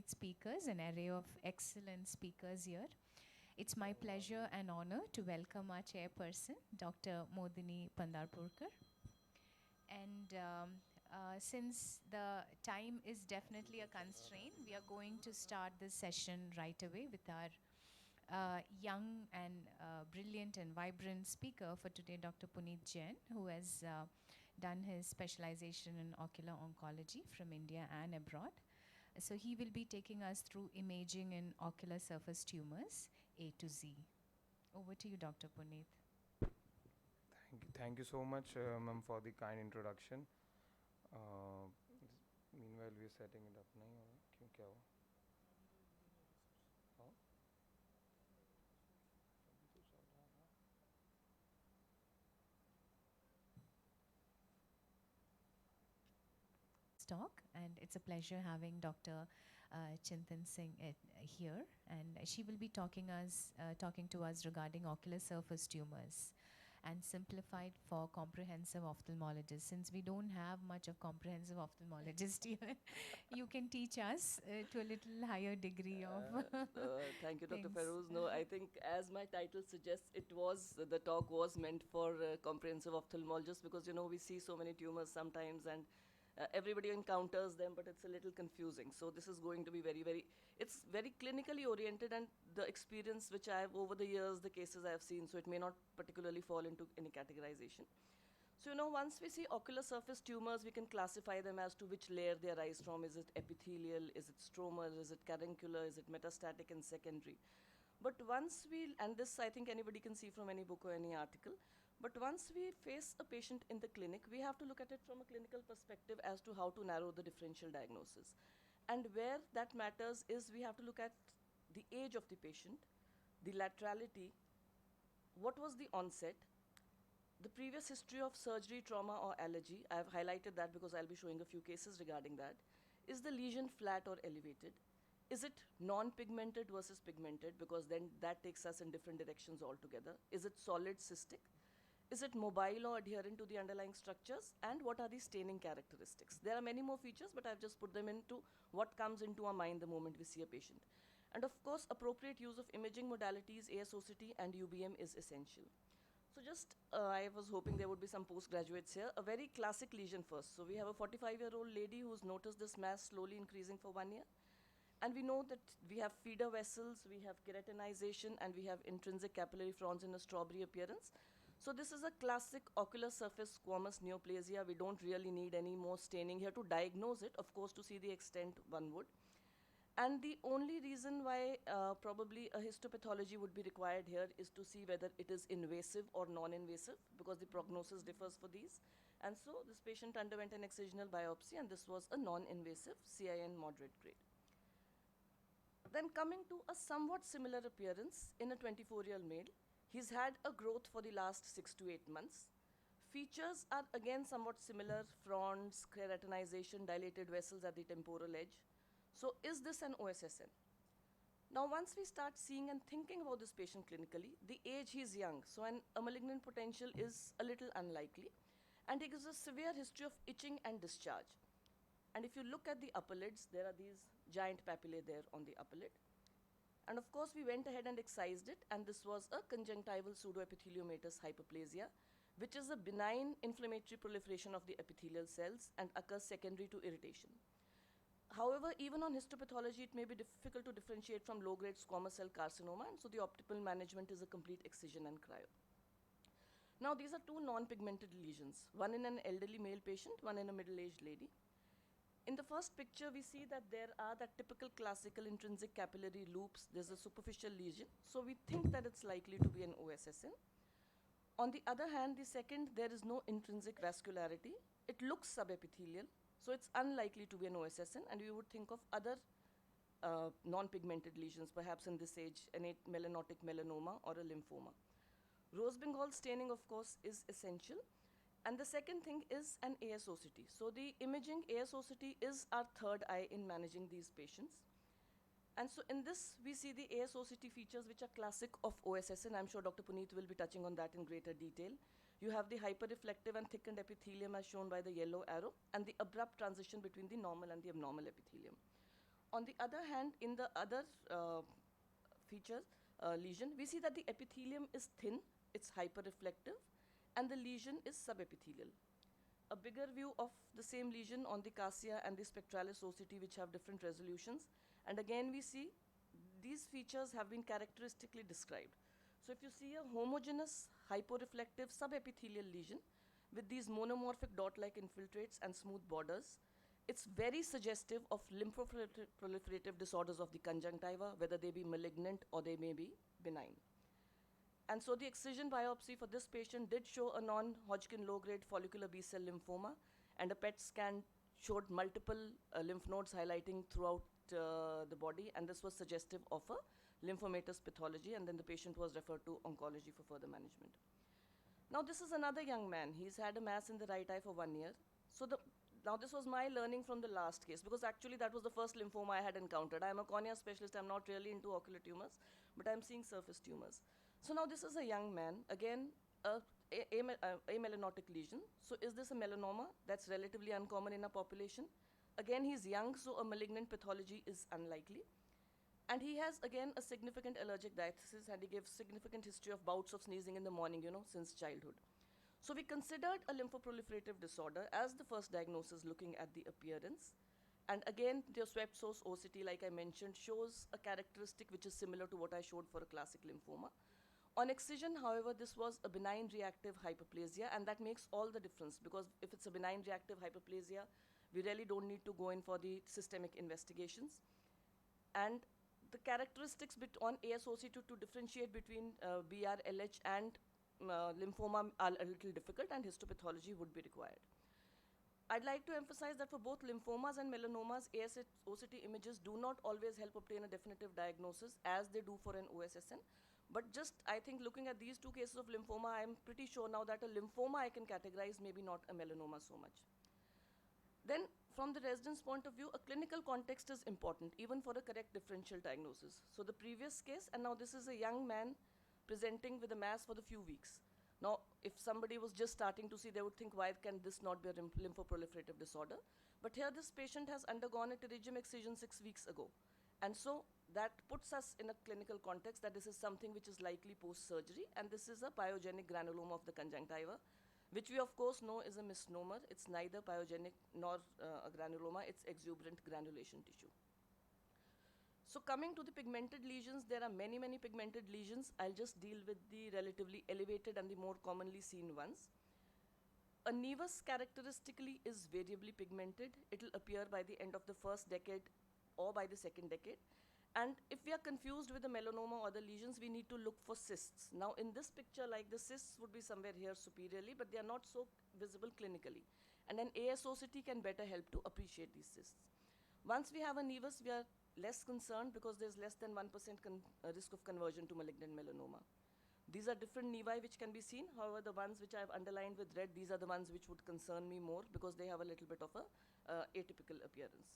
great speakers, an array of excellent speakers here. It's my pleasure and honor to welcome our chairperson, Dr. Modini Pandarpurkar. And since the time is definitely a constraint, we are going to start this session right away with our young and brilliant and vibrant speaker for today, Dr. Puneet Jain, who has done his specialization in ocular oncology from India and abroad. So he will be taking us through imaging in ocular surface tumors, A to Z. Over to you, Dr. Puneet. Thank you so much, ma'am, for the kind introduction. Meanwhile, we are setting it up. नहीं हो रहा क्यों क्या हुआ? हाँ? Talk, and it's a pleasure having Dr. Chintan Singh here, and she will be talking to us regarding ocular surface tumors and simplified for comprehensive ophthalmologists. Since we don't have much of comprehensive ophthalmologists here, you can teach us to a little higher degree of Thank you, Dr. things. Feroz. No, I think as my title suggests, the talk was meant for comprehensive ophthalmologists because, we see so many tumors sometimes and everybody encounters them, but it's a little confusing. So this is going to be it's very clinically oriented, and the experience which I have over the years, the cases I have seen, so it may not particularly fall into any categorization. So, once we see ocular surface tumors, we can classify them as to which layer they arise from. Is it epithelial? Is it stromal? Is it caruncular? Is it metastatic and secondary? But once and this I think anybody can see from any book or any article, but once we face a patient in the clinic, we have to look at it from a clinical perspective as to how to narrow the differential diagnosis. And where that matters is we have to look at the age of the patient, the laterality, what was the onset, the previous history of surgery, trauma, or allergy. I have highlighted that because I'll be showing a few cases regarding that. Is the lesion flat or elevated? Is it non-pigmented versus pigmented? Because then that takes us in different directions altogether. Is it solid, cystic? Is it mobile or adherent to the underlying structures? And what are the staining characteristics? There are many more features, but I've just put them into what comes into our mind the moment we see a patient. And of course, appropriate use of imaging modalities, ASOCT and UBM is essential. So just, I was hoping there would be some postgraduates here. A very classic lesion first. So we have a 45-year-old lady who's noticed this mass slowly increasing for 1 year. And we know that we have feeder vessels, we have keratinization, and we have intrinsic capillary fronds in a strawberry appearance. So this is a classic ocular surface squamous neoplasia. We don't really need any more staining here to diagnose it. Of course, to see the extent, one would. And the only reason why probably a histopathology would be required here is to see whether it is invasive or non-invasive, because the prognosis differs for these. And so this patient underwent an excisional biopsy, and this was a non-invasive CIN moderate grade. Then coming to a somewhat similar appearance in a 24-year-old male, he's had a growth for the last 6 to 8 months. Features are again somewhat similar: fronds, keratinization, dilated vessels at the temporal edge. So is this an OSSN? Now once we start seeing and thinking about this patient clinically, the age he's young, so a malignant potential is a little unlikely, and he gives a severe history of itching and discharge. And if you look at the upper lids, there are these giant papillae there on the upper lid. And of course, we went ahead and excised it, and this was a conjunctival pseudoepitheliomatous hyperplasia, which is a benign inflammatory proliferation of the epithelial cells and occurs secondary to irritation. However, even on histopathology, it may be difficult to differentiate from low-grade squamous cell carcinoma, and so the optimal management is a complete excision and cryo. Now, these are two non-pigmented lesions, one in an elderly male patient, one in a middle-aged lady. In the first picture, we see that there are the typical classical intrinsic capillary loops. There's a superficial lesion, so we think that it's likely to be an OSSN. On the other hand, the second, there is no intrinsic vascularity. It looks subepithelial, so it's unlikely to be an OSSN, and we would think of other non-pigmented lesions, perhaps in this age, innate melanotic melanoma or a lymphoma. Rose Bengal staining, of course, is essential. And the second thing is an ASOCT. So the imaging ASOCT is our third eye in managing these patients. And so in this, we see the ASOCT features which are classic of OSSN. I'm sure Dr. Puneet will be touching on that in greater detail. You have the hyperreflective and thickened epithelium as shown by the yellow arrow, and the abrupt transition between the normal and the abnormal epithelium. On the other hand, in the other feature lesion, we see that the epithelium is thin, it's hyperreflective, and the lesion is subepithelial. A bigger view of the same lesion on the cassia and the spectralis OCT, which have different resolutions. And again, we see these features have been characteristically described. So if you see a homogeneous hyporeflective subepithelial lesion with these monomorphic dot-like infiltrates and smooth borders, it's very suggestive of lymphoproliferative disorders of the conjunctiva, whether they be malignant or they may be benign. And so the excision biopsy for this patient did show a non-Hodgkin low-grade follicular B-cell lymphoma, and a PET scan showed multiple lymph nodes highlighting throughout the body, and this was suggestive of a lymphomatous pathology, and then the patient was referred to oncology for further management. Now this is another young man. He's had a mass in the right eye for 1 year. So now this was my learning from the last case, because actually that was the first lymphoma I had encountered. I'm a cornea specialist. I'm not really into ocular tumors, but I'm seeing surface tumors. So now this is a young man, again, a melanotic lesion. So is this a melanoma? That's relatively uncommon in a population. Again, he's young, so a malignant pathology is unlikely. And he has, again, a significant allergic diathesis, and he gives significant history of bouts of sneezing in the morning, since childhood. So we considered a lymphoproliferative disorder as the first diagnosis, looking at the appearance. And again, the swept source OCT, like I mentioned, shows a characteristic which is similar to what I showed for a classic lymphoma. On excision, however, this was a benign reactive hyperplasia, and that makes all the difference, because if it's a benign reactive hyperplasia, we really don't need to go in for the systemic investigations. And the characteristics on ASOC2 to differentiate between BR-LH and lymphoma are a little difficult, and histopathology would be required. I'd like to emphasize that for both lymphomas and melanomas, ASOCT images do not always help obtain a definitive diagnosis as they do for an OSSN. But just, I think, looking at these two cases of lymphoma, I'm pretty sure now that a lymphoma I can categorize, maybe not a melanoma so much. Then, from the resident's point of view, a clinical context is important, even for a correct differential diagnosis. So the previous case, and now this is a young man presenting with a mass for the few weeks. Now, if somebody was just starting to see, they would think, why can this not be a lymphoproliferative disorder? But here, this patient has undergone a pterygium excision 6 weeks ago. And so that puts us in a clinical context that this is something which is likely post-surgery, and this is a pyogenic granuloma of the conjunctiva, which we of course know is a misnomer. It's neither pyogenic nor a granuloma, it's exuberant granulation tissue. So coming to the pigmented lesions, there are many, many pigmented lesions. I'll just deal with the relatively elevated and the more commonly seen ones. A nevus characteristically is variably pigmented. It'll appear by the end of the first decade or by the second decade. And if we are confused with the melanoma or the lesions, we need to look for cysts. Now in this picture, like, the cysts would be somewhere here superiorly, but they are not so visible clinically. And an ASOCT can better help to appreciate these cysts. Once we have a nevus, we are less concerned because there's less than 1% risk of conversion to malignant melanoma. These are different nevi which can be seen. However, the ones which I've underlined with red, these are the ones which would concern me more because they have a little bit of a atypical appearance.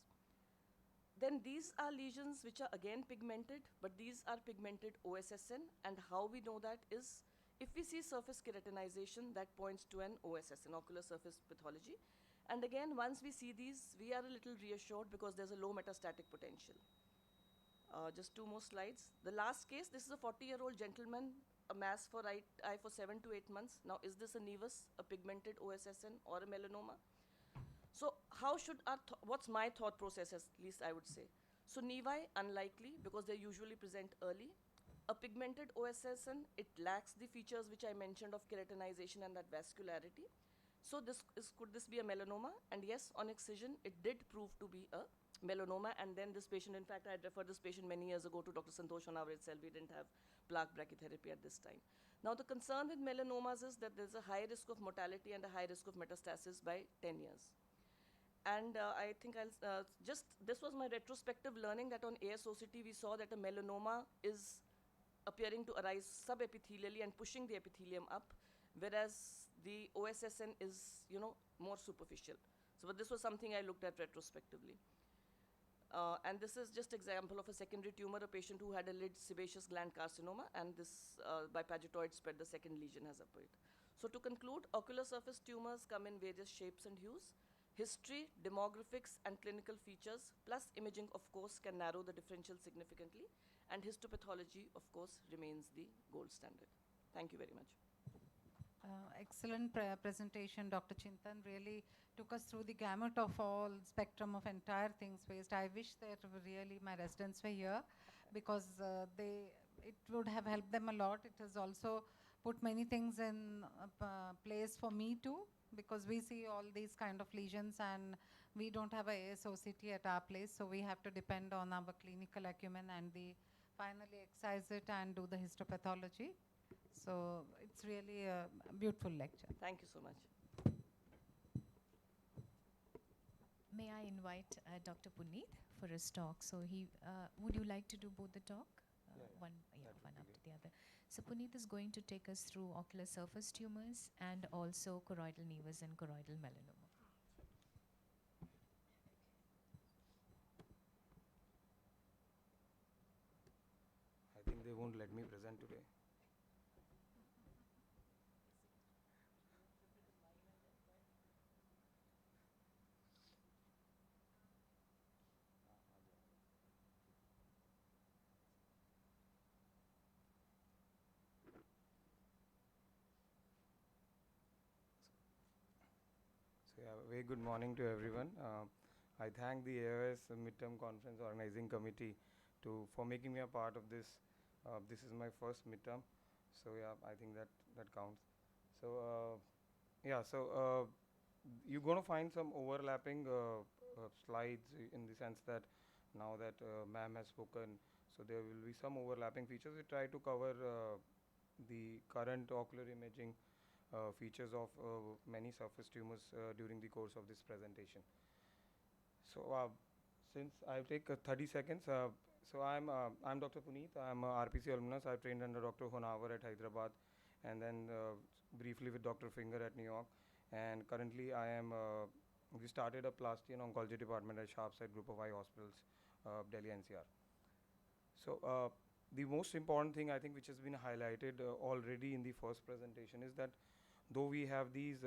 Then these are lesions which are again pigmented, but these are pigmented OSSN, and how we know that is if we see surface keratinization, that points to an OSSN, ocular surface pathology. And again, once we see these, we are a little reassured because there's a low metastatic potential. Just 2 more slides. The last case, this is a 40-year-old gentleman, a mass for right eye for 7 to 8 months. Now, is this a nevus, a pigmented OSSN, or a melanoma? So how should what's my thought process, at least I would say. So nevi, unlikely, because they usually present early. A pigmented OSSN, it lacks the features which I mentioned of keratinization and that vascularity. So could this be a melanoma? And yes, on excision, it did prove to be a melanoma. And then this patient, in fact, I had referred this patient many years ago to Dr. Santosh on our itself. We didn't have plaque brachytherapy at this time. Now, the concern with melanomas is that there's a high risk of mortality and a high risk of metastasis by 10 years. And I think this was my retrospective learning that on ASOCT, we saw that a melanoma is appearing to arise subepithelially and pushing the epithelium up, whereas the OSSN is, more superficial. So, but this was something I looked at retrospectively. And this is just example of a secondary tumor, a patient who had a lid sebaceous gland carcinoma, and this by pagetoid spread, the second lesion has appeared. So to conclude, ocular surface tumors come in various shapes and hues. History, demographics, and clinical features, plus imaging, of course, can narrow the differential significantly. And histopathology, of course, remains the gold standard. Thank you very much. Excellent presentation, Dr. Chintan. Really took us through the gamut of all spectrum of entire things faced. I wish that really my residents were here because it would have helped them a lot. It has also put many things in place for me too, because we see all these kind of lesions and we don't have a ASOCT at our place, so we have to depend on our clinical acumen and finally excise it and do the histopathology. So it's really a beautiful lecture. Thank you so much. May I invite Dr. Puneet for his talk? So would you like to do both the talk? One after the other. So Puneet is going to take us through ocular surface tumors and also choroidal nevus and choroidal melanoma. I think they won't let me present today. So yeah, very good morning to everyone. I thank the AIOS Midterm Conference Organizing Committee for making me a part of this. This is my first midterm, so yeah, I think that counts. So you're going to find some overlapping slides in the sense that now that ma'am has spoken, so there will be some overlapping features. We try to cover the current ocular imaging features of many surface tumors during the course of this presentation. So since I'll take 30 seconds, so I'm Dr. Puneet. I'm a RPC alumnus. I trained under Dr. Honavar at Hyderabad, and then briefly with Dr. Finger at New York. And currently we started a plasty and oncology department at Sharpside Group of Eye Hospitals, Delhi NCR. So the most important thing I think which has been highlighted already in the first presentation is that though we have these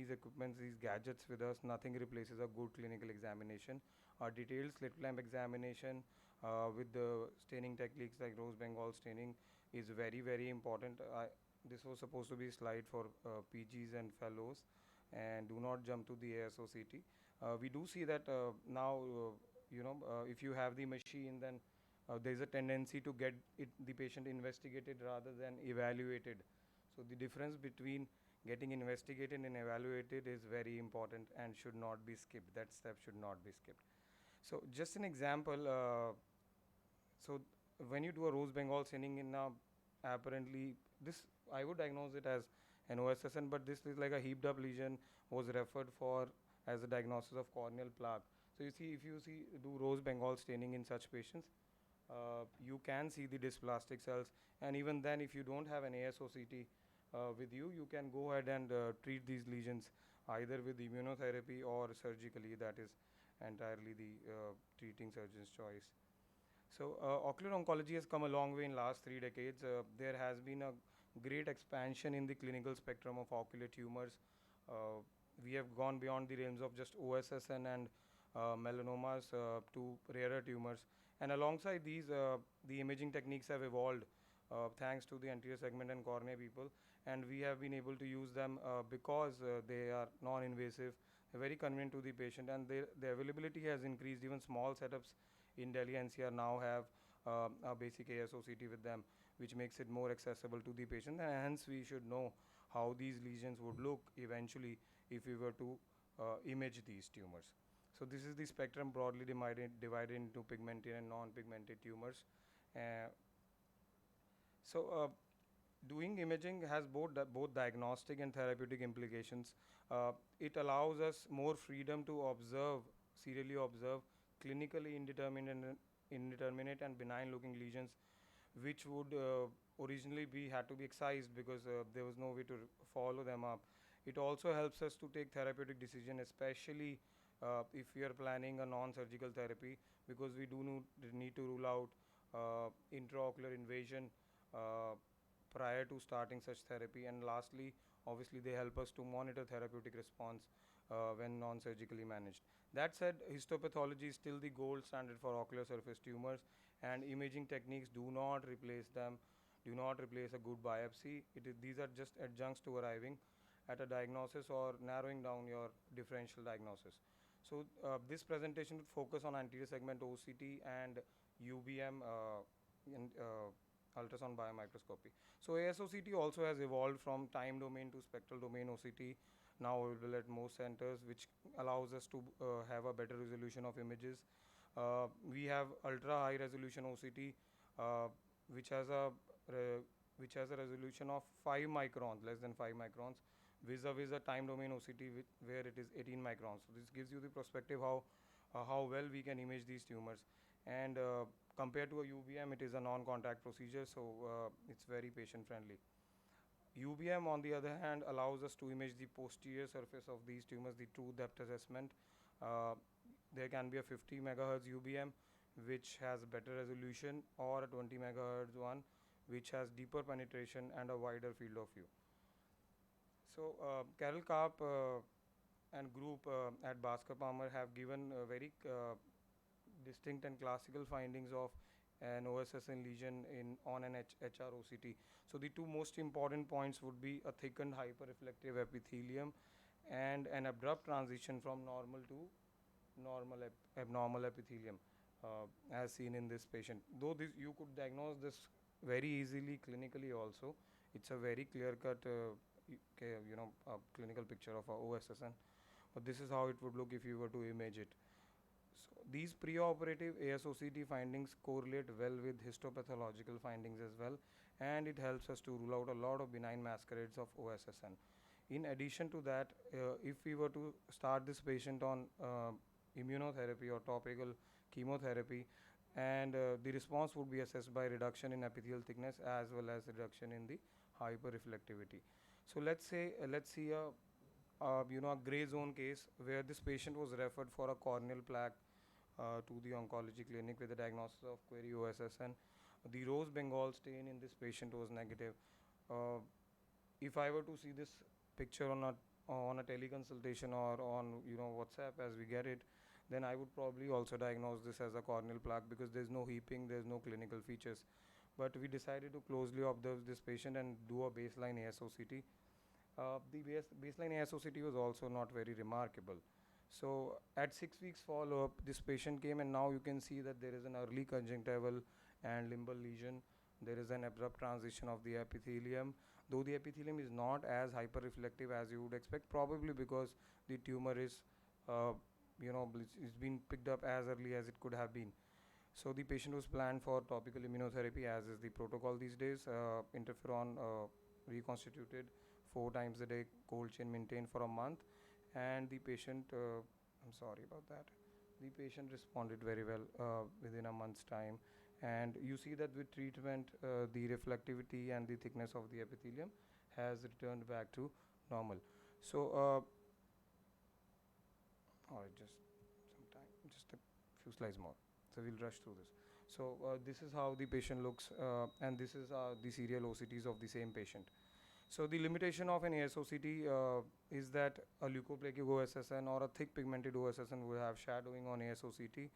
equipments, these gadgets with us, nothing replaces a good clinical examination. A detailed slit lamp examination with the staining techniques like rose Bengal staining is very, very important. This was supposed to be a slide for PGs and fellows, and do not jump to the ASOCT. We do see that now, if you have the machine, then there's a tendency to get the patient investigated rather than evaluated. So the difference between getting investigated and evaluated is very important and should not be skipped. That step should not be skipped. So just an example, so when you do a rose Bengal staining in apparently this, I would diagnose it as an OSSN, but this is like a heaped up lesion was referred for as a diagnosis of corneal plaque. So you see, if you do rose Bengal staining in such patients, you can see the dysplastic cells, and even then if you don't have an ASOCT with you, you can go ahead and treat these lesions either with immunotherapy or surgically. That is entirely the treating surgeon's choice. So ocular oncology has come a long way in last 3 decades. There has been a great expansion in the clinical spectrum of ocular tumors. We have gone beyond the realms of just OSSN and melanomas to rarer tumors. And alongside these, the imaging techniques have evolved thanks to the anterior segment and cornea people, and we have been able to use them because they are non-invasive, very convenient to the patient, and the availability has increased. Even small setups in Delhi NCR now have a basic ASOCT with them, which makes it more accessible to the patient, and hence we should know how these lesions would look eventually if we were to image these tumors. So this is the spectrum broadly divided into pigmented and non-pigmented tumors. Doing imaging has both diagnostic and therapeutic implications. It allows us more freedom to serially observe clinically indeterminate and benign looking lesions, which would originally had to be excised because there was no way to follow them up. It also helps us to take therapeutic decision, especially if we are planning a non-surgical therapy, because we do need to rule out intraocular invasion prior to starting such therapy. And lastly, obviously they help us to monitor therapeutic response when non-surgically managed. That said, histopathology is still the gold standard for ocular surface tumors, and imaging techniques do not replace them, do not replace a good biopsy. These are just adjuncts to arriving at a diagnosis or narrowing down your differential diagnosis. So this presentation would focus on anterior segment OCT and UBM in ultrasound biomicroscopy. So ASOCT also has evolved from time domain to spectral domain OCT, now available at most centers, which allows us to have a better resolution of images. We have ultra high resolution OCT, uh, which has a which has a resolution of 5 microns, less than 5 microns, vis-a-vis a time domain OCT where it is 18 microns. So this gives you the perspective how well we can image these tumors. And compared to a UBM, it is a non-contact procedure, so it's very patient-friendly. UBM, on the other hand, allows us to image the posterior surface of these tumors, the true depth assessment. Uh, there can be a 50 megahertz UBM, which has better resolution, or a 20 megahertz one, which has deeper penetration and a wider field of view. So Carol Karp and group at Bhaskar Palmer have given very distinct and classical findings of an OSSN lesion on an HROCT. So the two most important points would be a thickened hyperreflective epithelium and an abrupt transition from normal to abnormal epithelium, as seen in this patient. Though you could diagnose this very easily clinically also. It's a very clear-cut clinical picture of a OSSN. But this is how it would look if you were to image it. So these preoperative ASOCT findings correlate well with histopathological findings as well, and it helps us to rule out a lot of benign masquerades of OSSN. In addition to that, if we were to start this patient on immunotherapy or topical chemotherapy, and the response would be assessed by reduction in epithelial thickness as well as reduction in the hyperreflectivity. So let's see a gray zone case where this patient was referred for a corneal plaque to the oncology clinic with a diagnosis of query OSSN. The rose Bengal stain in this patient was negative. If I were to see this picture on a teleconsultation or on WhatsApp as we get it, then I would probably also diagnose this as a corneal plaque because there's no heaping, there's no clinical features. But we decided to closely observe this patient and do a baseline ASOCT. The baseline ASOCT was also not very remarkable. So at 6 weeks follow-up, this patient came, and now you can see that there is an early conjunctival and limbal lesion. There is an abrupt transition of the epithelium, though the epithelium is not as hyperreflective as you would expect, probably because the tumor is it's been picked up as early as it could have been. So the patient was planned for topical immunotherapy, as is the protocol these days. Interferon reconstituted 4 times a day, cold chain maintained for a month, and the patient, I'm sorry about that, the patient responded very well within a month's time. And you see that with treatment, the reflectivity and the thickness of the epithelium has returned back to normal. So just a few slides more. So we'll rush through this. So this is how the patient looks, and this is the serial OCTs of the same patient. So the limitation of an ASOCT is that a leukoplakic OSSN or a thick pigmented OSSN would have shadowing on ASOCT,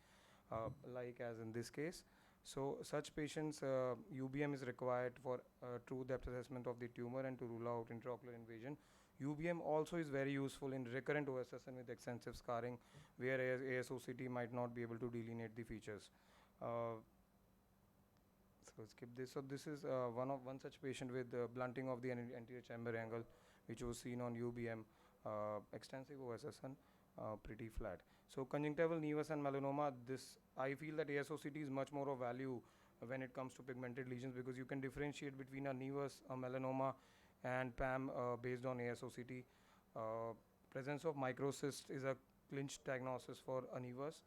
like as in this case. So such patients, UBM is required for true depth assessment of the tumor and to rule out intraocular invasion. UBM also is very useful in recurrent OSSN with extensive scarring, where ASOCT might not be able to delineate the features. So skip this. So this is one such patient with blunting of the anterior chamber angle, which was seen on UBM, extensive OSSN, pretty flat. So conjunctival nevus and melanoma, this I feel that ASOCT is much more of value when it comes to pigmented lesions, because you can differentiate between a nevus, a melanoma, and PAM based on ASOCT. Presence of microcyst is a clinched diagnosis for a nevus,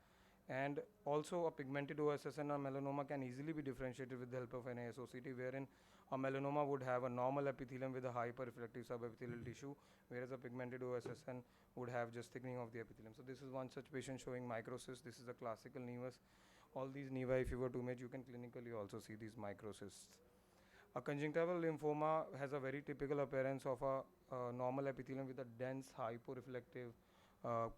and also a pigmented OSSN or melanoma can easily be differentiated with the help of an ASOCT, wherein a melanoma would have a normal epithelium with a hyperreflective subepithelial tissue, whereas a pigmented OSSN would have just thickening of the epithelium. So this is one such patient showing microcyst. This is a classical nevus. All these nevi, if you were to image, you can clinically also see these microcysts. A conjunctival lymphoma has a very typical appearance of a normal epithelium with a dense hyporeflective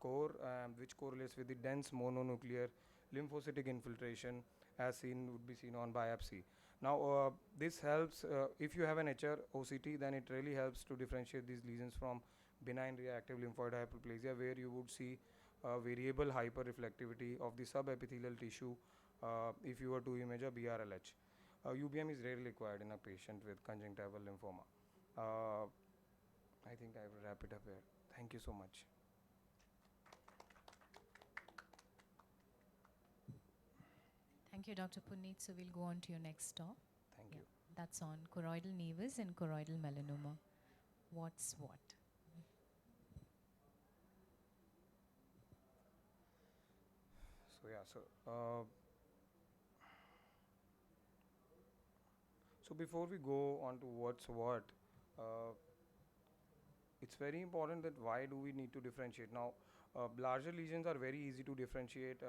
core, which correlates with the dense mononuclear lymphocytic infiltration as seen would be seen on biopsy. Now, this helps if you have an HR OCT, then it really helps to differentiate these lesions from benign reactive lymphoid hyperplasia, where you would see variable hyperreflectivity of the subepithelial tissue if you were to image a BRLH. UBM is rarely required in a patient with conjunctival lymphoma. I think I will wrap it up here. Thank you so much. Thank you, Dr. Puneet. So we'll go on to your next talk. Thank you. That's on choroidal nevus and choroidal melanoma. What's what? So yeah, so before we go on to what's what, uh, it's very important that why do we need to differentiate now. Larger lesions are very easy to differentiate,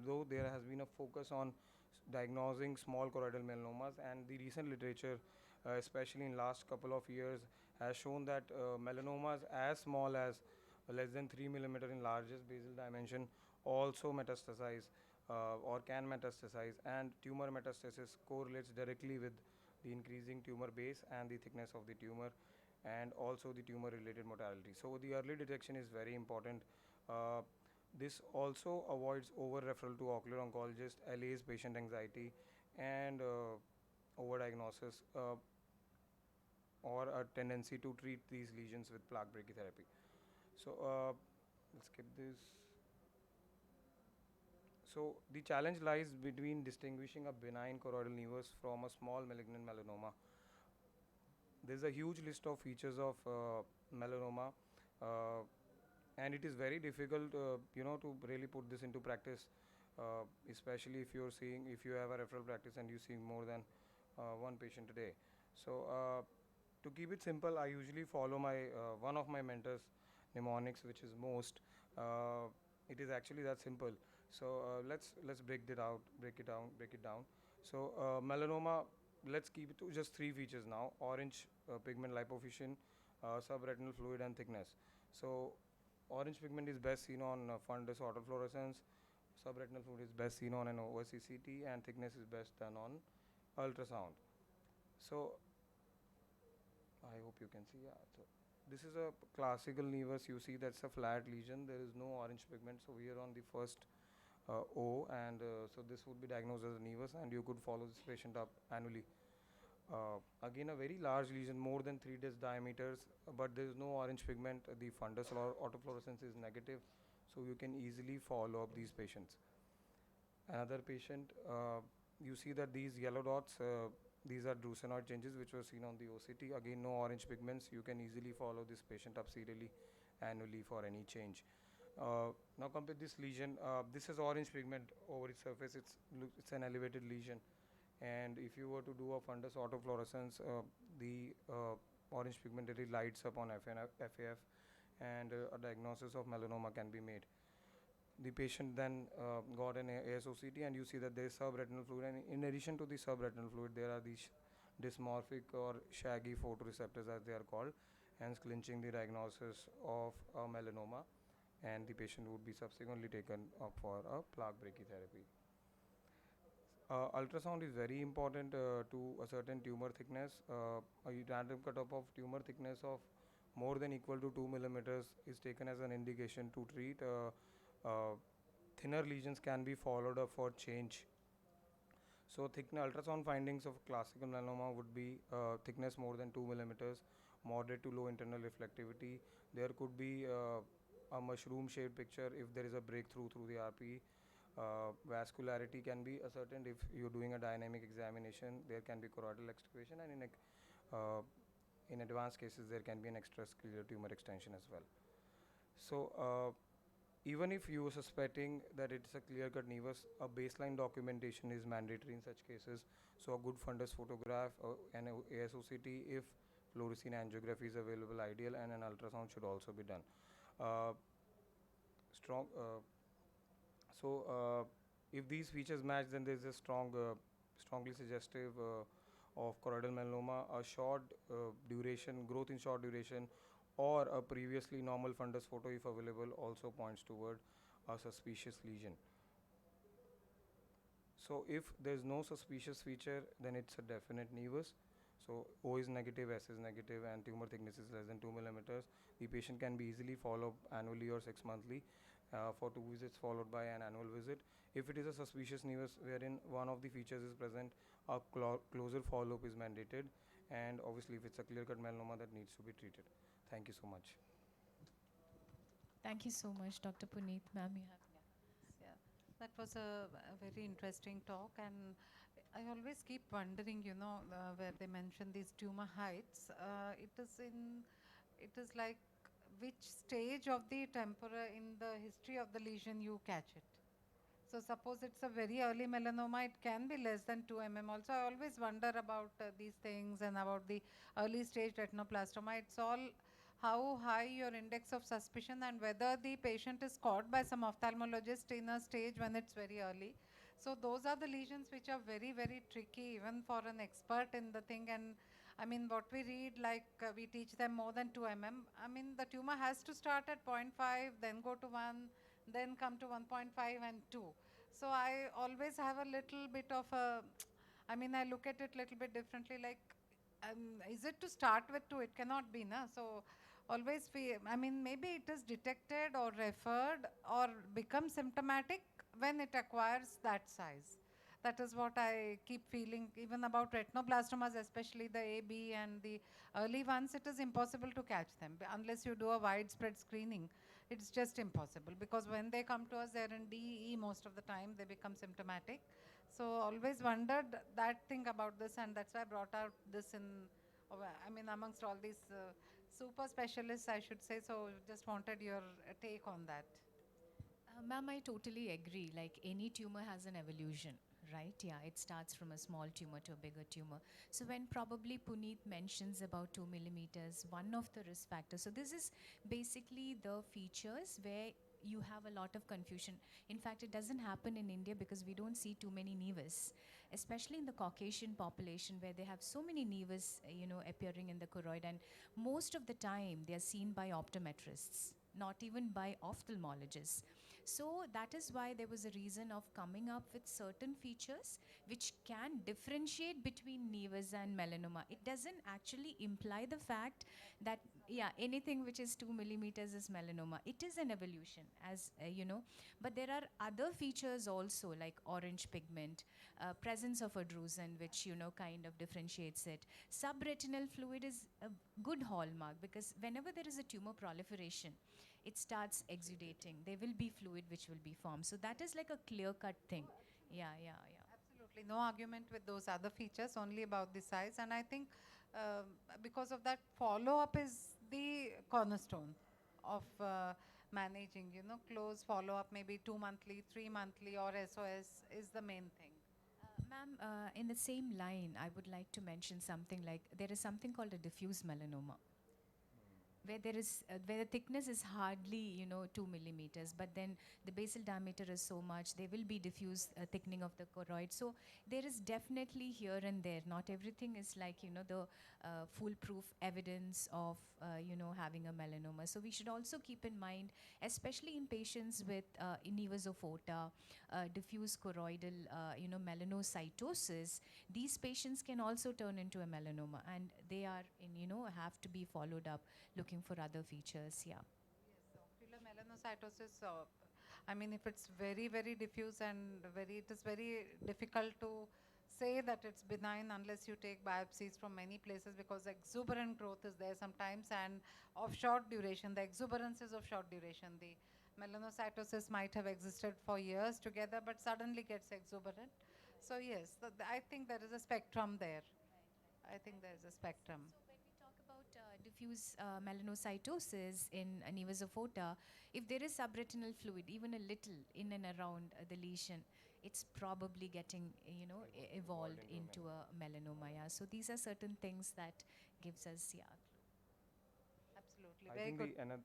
though there has been a focus on diagnosing small choroidal melanomas, and the recent literature, especially in last couple of years, has shown that melanomas as small as less than 3 millimeter in largest basal dimension also metastasize or can metastasize, and tumor metastasis correlates directly with the increasing tumor base and the thickness of the tumor, and also the tumor related mortality. So the early detection is very important. uh, this also avoids over referral to ocular oncologist, allays patient anxiety, and overdiagnosis or a tendency to treat these lesions with plaque brachytherapy. So let's skip this. So the challenge lies between distinguishing a benign choroidal nevus from a small malignant melanoma. There's a huge list of features of melanoma, uh, and it is very difficult, to really put this into practice, especially if you have a referral practice and you see more than one patient a day. So to keep it simple, I usually follow my one of my mentors mnemonics, which is most. Uh, it is actually that simple. So let's break it down. So melanoma, let's keep it to just three features now: orange pigment lipofuscin, subretinal fluid, and thickness. So orange pigment is best seen on fundus autofluorescence, subretinal fluid is best seen on an OSCCT, and thickness is best done on ultrasound. So I hope you can see. Yeah. So this is a classical nevus. You see that's a flat lesion. There is no orange pigment. So we are on the first O, and so this would be diagnosed as a nevus, and you could follow this patient up annually. Again, a very large lesion, more than 3 disc diameters, but there is no orange pigment. The fundus or autofluorescence is negative, so you can easily follow up these patients. Another patient, you see that these yellow dots, these are drusenoid changes which were seen on the OCT. Again, no orange pigments. You can easily follow this patient up serially annually for any change. Now compare this lesion. This is orange pigment over its surface. It's an elevated lesion, and if you were to do a fundus autofluorescence, the orange pigment really lights up on FAF, and a diagnosis of melanoma can be made. The patient then got an ASOCT, and you see that there is subretinal fluid, and in addition to the subretinal fluid, there are these dysmorphic or shaggy photoreceptors, as they are called, hence clinching the diagnosis of a melanoma, and the patient would be subsequently taken up for a plaque brachytherapy. Ultrasound is very important to ascertain tumor thickness. A random cutoff of tumor thickness of more than equal to 2 millimeters is taken as an indication to treat. Thinner lesions can be followed up for change. So ultrasound findings of classical melanoma would be thickness more than 2 millimeters, moderate to low internal reflectivity. There could be a mushroom shaped picture if there is a breakthrough through the RPE. Vascularity can be ascertained if you're doing a dynamic examination. There can be choroidal excavation, and in advanced cases there can be an extrascleral tumor extension as well. So even if you are suspecting that it's a clear-cut nevus, a baseline documentation is mandatory in such cases. So a good fundus photograph, an ASOCT, if fluorescein angiography is available, ideal, and an ultrasound should also be done. Uh, strong. If these features match, then there is a strongly suggestive of choroidal melanoma. A short duration, growth in short duration, or a previously normal fundus photo if available also points toward a suspicious lesion. So if there's no suspicious feature, then it's a definite nevus. So O is negative, S is negative, and tumor thickness is less than 2 millimeters. The patient can be easily followed annually or 6 monthly for 2 visits followed by an annual visit. If it is a suspicious nevus wherein one of the features is present, a closer follow-up is mandated, and obviously if it's a clear-cut melanoma, that needs to be treated. Thank you so much. Thank you so much, Dr. Puneet. Ma'am, you have. Yeah, that was a very interesting talk, and I always keep wondering, where they mention these tumor heights. It is like which stage of the tempora in the history of the lesion you catch it. So suppose it's a very early melanoma, it can be less than 2 Also, I always wonder about these things and about the early stage retinoblastoma. It's all how high your index of suspicion and whether the patient is caught by some ophthalmologist in a stage when it's very early. So those are the lesions which are very, very tricky even for an expert in the thing. And I mean, what we read, like we teach them more than 2 I mean, the tumor has to start at 0.5, then go to 1, then come to 1.5 and 2. So I always have a little bit of a, I mean, I look at it a little bit differently, like, is it to start with 2? It cannot be, na? So always, I mean, maybe it is detected or referred or becomes symptomatic when it acquires that size. That is what I keep feeling, even about retinoblastomas, especially the A, B, and the early ones. It is impossible to catch them unless you do a widespread screening. It's just impossible because when they come to us, they're in D, E most of the time. They become symptomatic. So always wondered that thing about this, and that's why I brought out this in. I mean, amongst all these super specialists, I should say. So just wanted your take on that. Ma'am, I totally agree. Like any tumor has an evolution, right? Yeah, it starts from a small tumor to a bigger tumor. So when probably Puneet mentions about 2 millimeters, one of the risk factors. So this is basically the features where you have a lot of confusion. In fact, it doesn't happen in India because we don't see too many nevus, especially in the Caucasian population where they have so many nevus, appearing in the choroid, and most of the time they are seen by optometrists, not even by ophthalmologists. So that is why there was a reason of coming up with certain features which can differentiate between nevus and melanoma. It doesn't actually imply the fact that, yeah, anything which is 2 millimeters is melanoma. It is an evolution, as but there are other features also, like orange pigment, presence of a drusen, which kind of differentiates it. Subretinal fluid is a good hallmark because whenever there is a tumor proliferation, it starts exudating. There will be fluid which will be formed. So that is like a clear-cut thing. Yeah, yeah, yeah. Absolutely, no argument with those other features, only about the size. And I think because of that, follow-up is the cornerstone of managing, close follow-up, maybe 2 monthly, 3 monthly, or SOS is the main thing. Ma'am, in the same line, I would like to mention something like there is something called a diffuse melanoma, where there is where the thickness is hardly 2 millimeters, but then the basal diameter is so much, there will be diffuse thickening of the choroid. So there is definitely here and there, not everything is like the foolproof evidence of having a melanoma. So we should also keep in mind, especially in patients with nevus of aorta, diffuse choroidal melanocytosis, these patients can also turn into a melanoma, and they are have to be followed up looking for other features. Yeah. Yes, ocular melanocytosis. I mean, if it's very, very diffuse and it is very difficult to say that it's benign unless you take biopsies from many places because exuberant growth is there sometimes and of short duration. The exuberance is of short duration. The melanocytosis might have existed for years together, but suddenly gets exuberant. So yes, I think there is a spectrum there. I think there is a spectrum. So when we talk about diffuse melanocytosis in nevus of aorta, if there is subretinal fluid, even a little in and around the lesion, it's probably getting evolved into a melanoma. Yeah. So these are certain things that gives us clue. Absolutely, I very think good.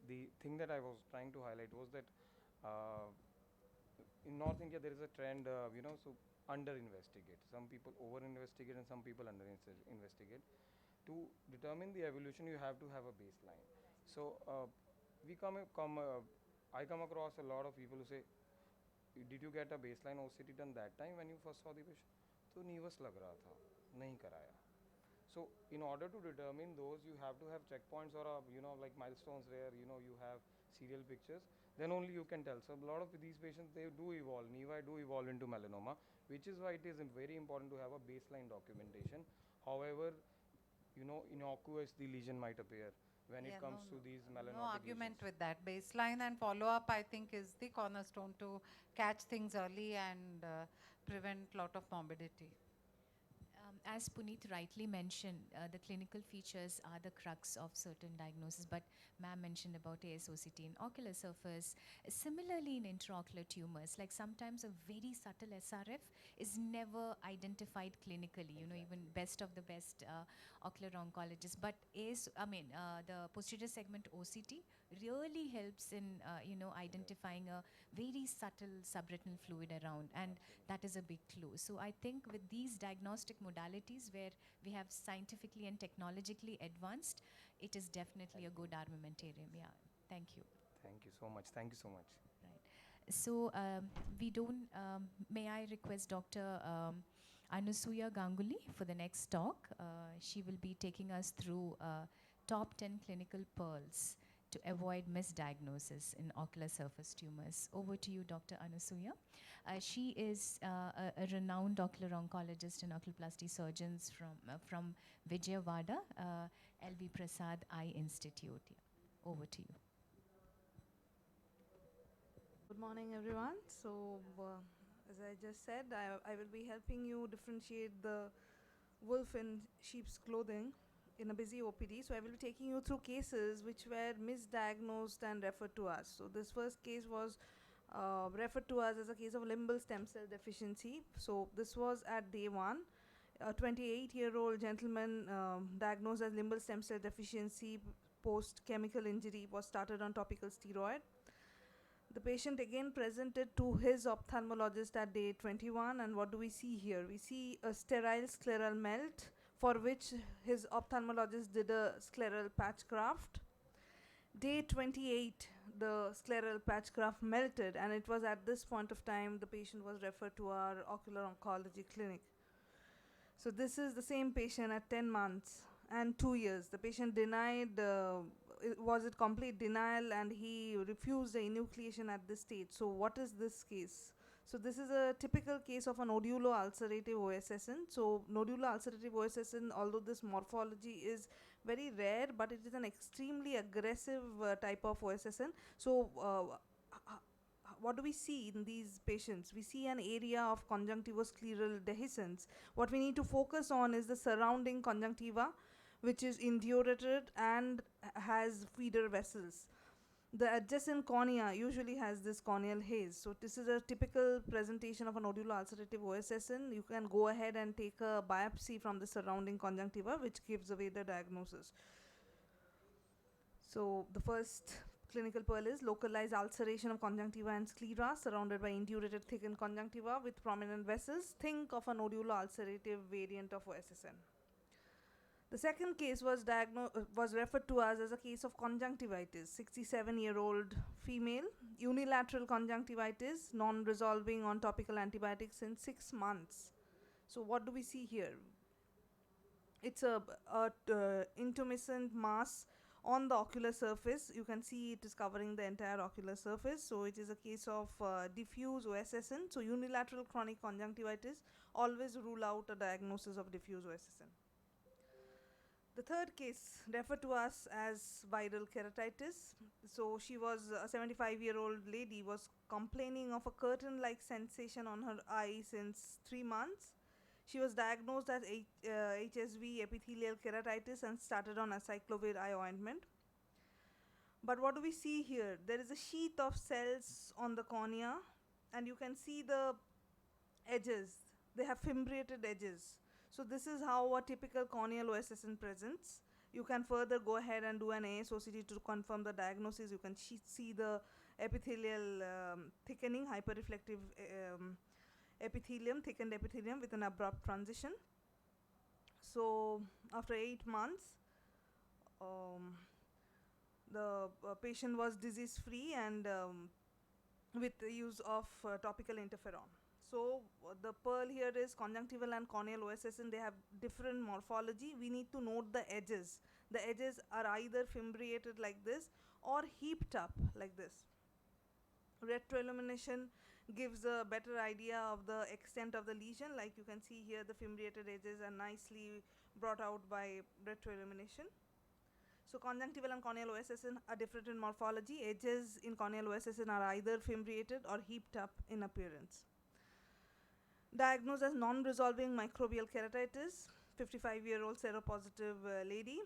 the thing that I was trying to highlight was that uh, in North India there is a trend, so under investigate. Some people over investigate and some people under investigate. To determine the evolution, you have to have a baseline. So I come across a lot of people who say, did you get a baseline OCT done that time when you first saw the patient? तो nervous लग रहा था, नहीं कराया. So in order to determine those, you have to have checkpoints or like milestones where you have serial pictures. Then only you can tell. So a lot of these patients, they do evolve. Nevi do evolve into melanoma, which is why it is very important to have a baseline documentation. However, innocuous the lesion might appear when it comes to these melanotic No argument lesions. with that. Baseline and follow-up, I think, is the cornerstone to catch things early and prevent lot of morbidity. As Puneet rightly mentioned, the clinical features are the crux of certain diagnosis, but ma'am mentioned about ASOCT in ocular surface. Similarly, in intraocular tumors, like sometimes a very subtle SRF is never identified clinically, even best of the best ocular oncologists. But the posterior segment OCT really helps in, identifying a very subtle subretinal fluid around, and that is a big clue. So I think with these diagnostic modalities where we have scientifically and technologically advanced, it is definitely a good armamentarium. Yeah, thank you. Thank you so much. Thank you so much. Right. So may I request Dr. Anusuya Ganguly for the next talk. She will be taking us through top 10 clinical pearls to avoid misdiagnosis in ocular surface tumors. Over to you, Dr. Anusuya. She is a renowned ocular oncologist and oculoplasty surgeons from Vijayawada, LV Prasad Eye Institute. Yeah. Over to you. Good morning, everyone. So, as I just said, I will be helping you differentiate the wolf in sheep's clothing in a busy OPD. So I will be taking you through cases which were misdiagnosed and referred to us. So this first case was referred to us as a case of limbal stem cell deficiency. So this was at day 1. A 28-year-old gentleman diagnosed as limbal stem cell deficiency post chemical injury was started on topical steroid. The patient again presented to his ophthalmologist at day 21, and what do we see here? We see a sterile scleral melt for which his ophthalmologist did a scleral patch graft. Day 28, the scleral patch graft melted, and it was at this point of time the patient was referred to our ocular oncology clinic. So this is the same patient at 10 months and 2 years. The patient denied, was it complete denial, and he refused the enucleation at this stage. So what is this case? So this is a typical case of a nodulo-ulcerative OSSN. So nodulo-ulcerative OSSN, although this morphology is very rare, but it is an extremely aggressive type of OSSN. So what do we see in these patients? We see an area of conjunctivoscleral dehiscence. What we need to focus on is the surrounding conjunctiva, which is indurated and has feeder vessels. The adjacent cornea usually has this corneal haze. So this is a typical presentation of a nodulo-ulcerative OSSN. You can go ahead and take a biopsy from the surrounding conjunctiva, which gives away the diagnosis. So the first clinical pearl is localized ulceration of conjunctiva and sclera surrounded by indurated thickened conjunctiva with prominent vessels. Think of a nodulo-ulcerative variant of OSSN. The second case was referred to us as a case of conjunctivitis. 67-year-old female, unilateral conjunctivitis, non-resolving on topical antibiotics in 6 months. So what do we see here? It's a intumescent mass on the ocular surface. You can see it is covering the entire ocular surface. So it is a case of diffuse OSSN. So unilateral chronic conjunctivitis, always rule out a diagnosis of diffuse OSSN. The third case referred to us as viral keratitis. So she was a 75-year-old lady, was complaining of a curtain-like sensation on her eye since 3 months. She was diagnosed as HSV epithelial keratitis and started on acyclovir eye ointment. But what do we see here? There is a sheath of cells on the cornea, and you can see the edges. They have fimbriated edges. So this is how a typical corneal OSSN presents. You can further go ahead and do an ASOCT to confirm the diagnosis. You can see the epithelial thickening, hyperreflective epithelium, thickened epithelium with an abrupt transition. So after 8 months, the patient was disease free and with the use of topical interferon. So the pearl here is conjunctival and corneal OSSN, they have different morphology. We need to note the edges. The edges are either fimbriated like this or heaped up like this. Retroillumination gives a better idea of the extent of the lesion. Like you can see here, the fimbriated edges are nicely brought out by retroillumination. So conjunctival and corneal OSSN are different in morphology. Edges in corneal OSSN are either fimbriated or heaped up in appearance. Diagnosed as non-resolving microbial keratitis, 55-year-old seropositive lady,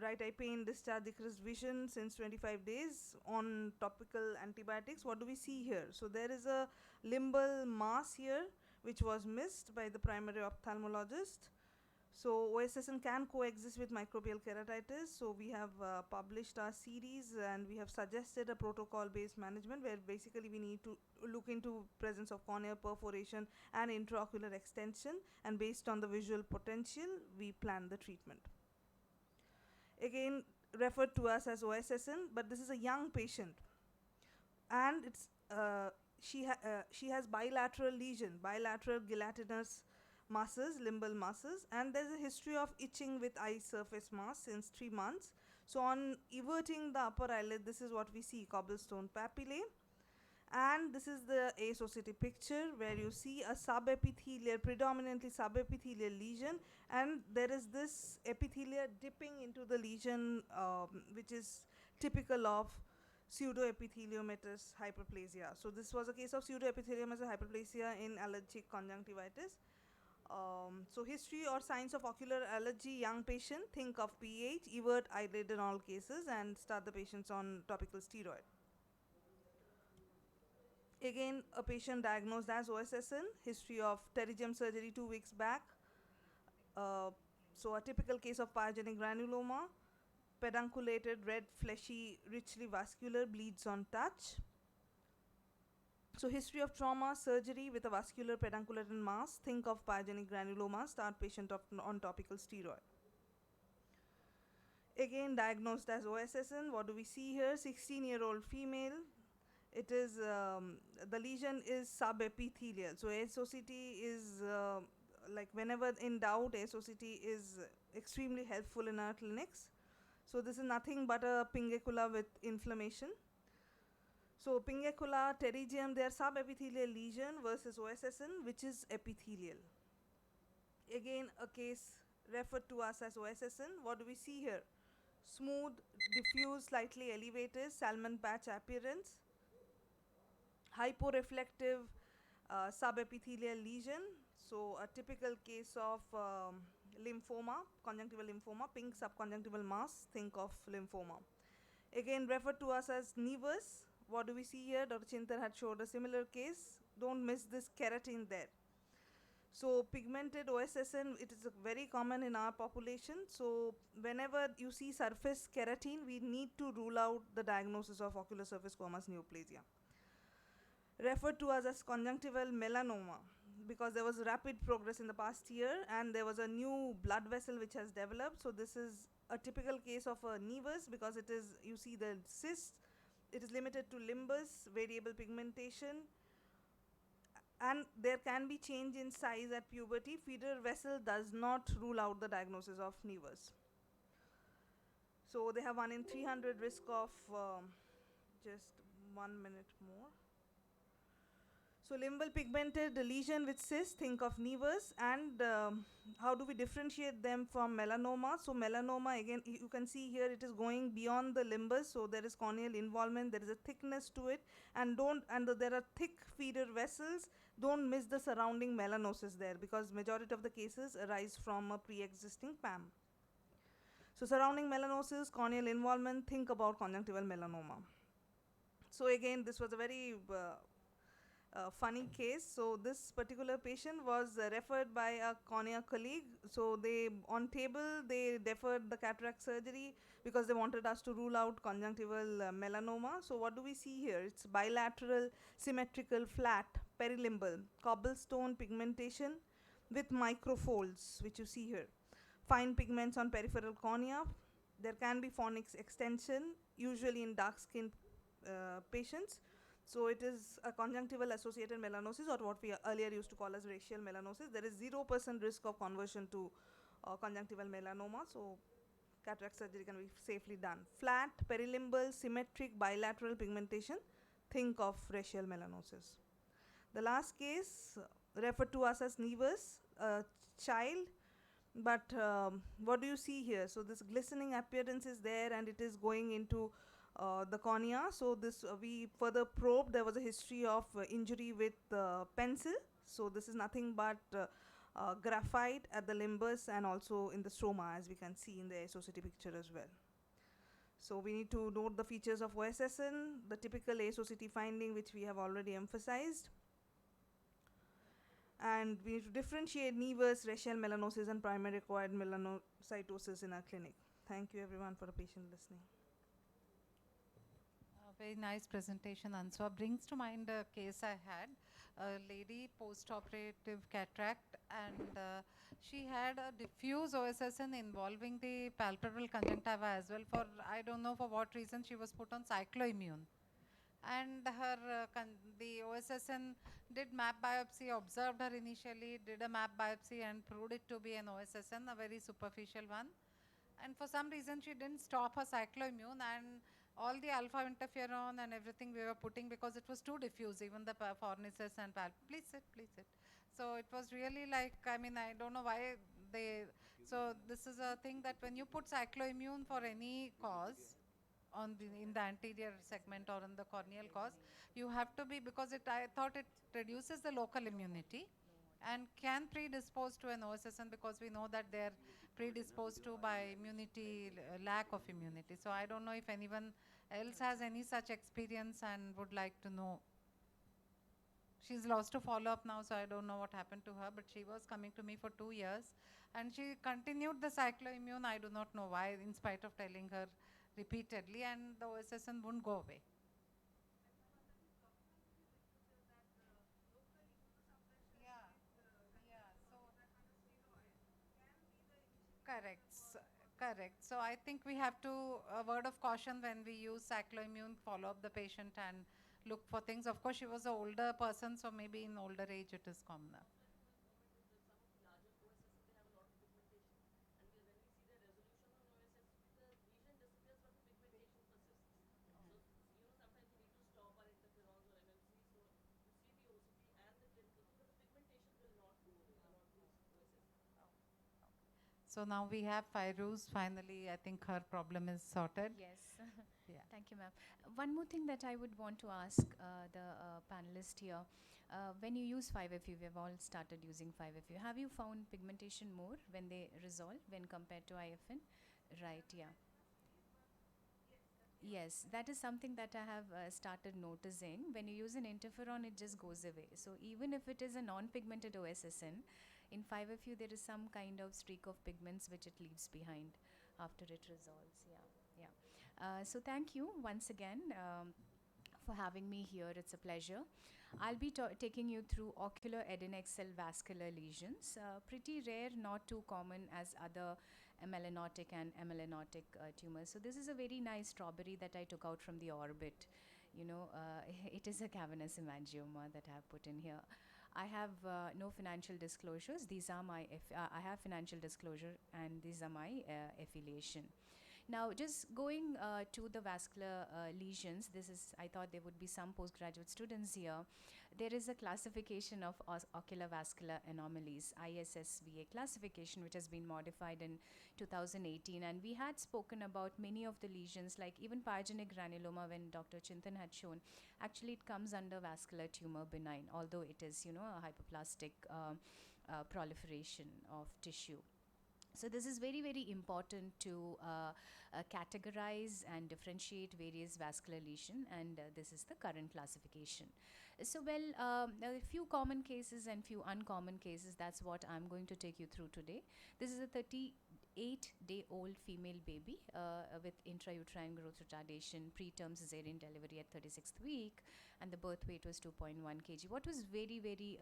right eye pain, discharge, decreased vision since 25 days on topical antibiotics. What do we see here? So there is a limbal mass here which was missed by the primary ophthalmologist. So OSSN can coexist with microbial keratitis. So we have published our series and we have suggested a protocol-based management where basically we need to look into presence of corneal perforation and intraocular extension, and based on the visual potential, we plan the treatment. Again, referred to us as OSSN, but this is a young patient, and it's she has bilateral lesion, bilateral gelatinous masses, limbal masses, and there's a history of itching with eye surface mass since 3 months. So on everting the upper eyelid, this is what we see, cobblestone papillae, and this is the AIOCMTC picture where you see a subepithelial, predominantly subepithelial lesion, and there is this epithelia dipping into the lesion, which is typical of pseudoepitheliomatous hyperplasia. So this was a case of pseudoepitheliomatous hyperplasia in allergic conjunctivitis. So history or signs of ocular allergy, young patient, think of pH, evert eyelid in all cases, and start the patients on topical steroid. Again, a patient diagnosed as OSSN, history of pterygium surgery 2 weeks back. So a typical case of pyogenic granuloma, pedunculated, red, fleshy, richly vascular, bleeds on touch. So history of trauma, surgery with a vascular pedunculated mass, think of pyogenic granuloma, start patient on topical steroid. Again, diagnosed as OSSN, what do we see here? 16-year-old female. It is, the lesion is subepithelial. So AIOCMTC is, like whenever in doubt, AIOCMTC is extremely helpful in our clinics. So this is nothing but a pingecula with inflammation. So pingecula, pterygium, they are subepithelial lesion versus OSSN, which is epithelial. Again, a case referred to us as OSSN. What do we see here? Smooth, diffuse, slightly elevated, salmon patch appearance, hyporeflective subepithelial lesion. So a typical case of lymphoma, conjunctival lymphoma, pink subconjunctival mass, think of lymphoma. Again, referred to us as nevus. What do we see here? Dr. Chintan had showed a similar case. Don't miss this keratin there. So pigmented OSSN, it is very common in our population. So whenever you see surface keratin, we need to rule out the diagnosis of ocular surface squamous neoplasia. Referred to us as conjunctival melanoma, because there was rapid progress in the past year and there was a new blood vessel which has developed. So this is a typical case of a nevus, because it is, you see the cyst, it is limited to limbus, variable pigmentation, and there can be change in size at puberty. Feeder vessel does not rule out the diagnosis of nevus. So they have 1 in 300 risk of, just 1 minute more. So limbal pigmented lesion with cyst, think of nevus. And how do we differentiate them from melanoma? So melanoma, again, you can see here it is going beyond the limbus, so there is corneal involvement, there is a thickness to it, and there are thick feeder vessels. Don't miss the surrounding melanosis there, because majority of the cases arise from a pre-existing PAM. So surrounding melanosis, corneal involvement, think about conjunctival melanoma. So again, this was a very funny case. So this particular patient was referred by a cornea colleague. So they, on table, they deferred the cataract surgery because they wanted us to rule out conjunctival melanoma. So what do we see here? It's bilateral, symmetrical, flat, perilimbal, cobblestone pigmentation. with microfolds, which you see here. Fine pigments on peripheral cornea. There can be fornix extension, usually in dark skinned patients. So it is a conjunctival associated melanosis, or what we earlier used to call as racial melanosis. There is 0% risk of conversion to conjunctival melanoma. So cataract surgery can be safely done. Flat, perilimbal, symmetric, bilateral pigmentation. Think of racial melanosis. The last case referred to us as nevus, a child. But what do you see here? So this glistening appearance is there, and it is going into the cornea. So this we further probed. There was a history of injury with pencil. So this is nothing but graphite at the limbus and also in the stroma, as we can see in the ASOCT picture as well. So we need to note the features of OSSN, the typical ASOCT finding which we have already emphasized. And we need to differentiate nevus, racial melanosis, and primary acquired melanocytosis in our clinic. Thank you everyone for a patient listening. Very nice presentation, Answa. Brings to mind a case I had, a lady post-operative cataract, and she had a diffuse OSSN involving the palpebral conjunctiva as well. For I don't know for what reason she was put on cycloimmune, and her the OSSN did map biopsy, observed her initially, did a map biopsy and proved it to be an OSSN, a very superficial one. And for some reason she didn't stop her cycloimmune, and all the alpha interferon and everything we were putting, because it was too diffuse, even the fornices and please sit, please sit. So it was really like, I mean, I don't know why they, so this is a thing that when you put cycloimmune for any cause, on the in the anterior segment or in the corneal cause, you have to be, because it I thought it reduces the local immunity and can predispose to an OSSN, because we know that they're predisposed to by immunity, lack of immunity. So I don't know if anyone else has any such experience and would like to know. She's lost to follow up now, so I don't know what happened to her, but she was coming to me for 2 years and she continued the cycloimmune. I do not know why, in spite of telling her repeatedly, and the OSSN wouldn't go away. Correct. Correct. So I think we have to, a word of caution when we use cycloimmune, follow up the patient and look for things. Of course, she was an older person, so maybe in older age it is commoner. So now we have Fairuz. Finally, I think her problem is sorted. Yes. Yeah. Thank you, ma'am. One more thing that I would want to ask the panelist here. When you use 5FU, we've all started using 5FU. Have you found pigmentation more when they resolve when compared to IFN? Right, yeah. Yes, that is something that I have started noticing. When you use an interferon, it just goes away. So even if it is a non-pigmented OSSN, in 5FU there is some kind of streak of pigments which it leaves behind after it resolves. Yeah, yeah. So thank you once again for having me here. It's a pleasure. I'll be taking you through ocular adnexal vascular lesions. Pretty rare, not too common as other melanotic and amelanotic tumors. So this is a very nice strawberry that I took out from the orbit. You know, it is a cavernous hemangioma that I have put in here. I have no financial disclosures. These are my, I have financial disclosure and these are my affiliation. Now, just going to the vascular lesions, this is, I thought there would be some postgraduate students here. There is a classification of ocular vascular anomalies, ISSVA classification, which has been modified in 2018. And we had spoken about many of the lesions, like even pyogenic granuloma, when Dr. Chintan had shown. Actually, it comes under vascular tumor benign, although it is, you know, a hypoplastic proliferation of tissue. So this is very, very important to categorize and differentiate various vascular lesion, and this is the current classification. So well, a few common cases and few uncommon cases, that's what I'm going to take you through today. This is a 38 8-day-old female baby with intrauterine growth retardation, preterm cesarean delivery at 36th week, and the birth weight was 2.1 kg. What was very, very,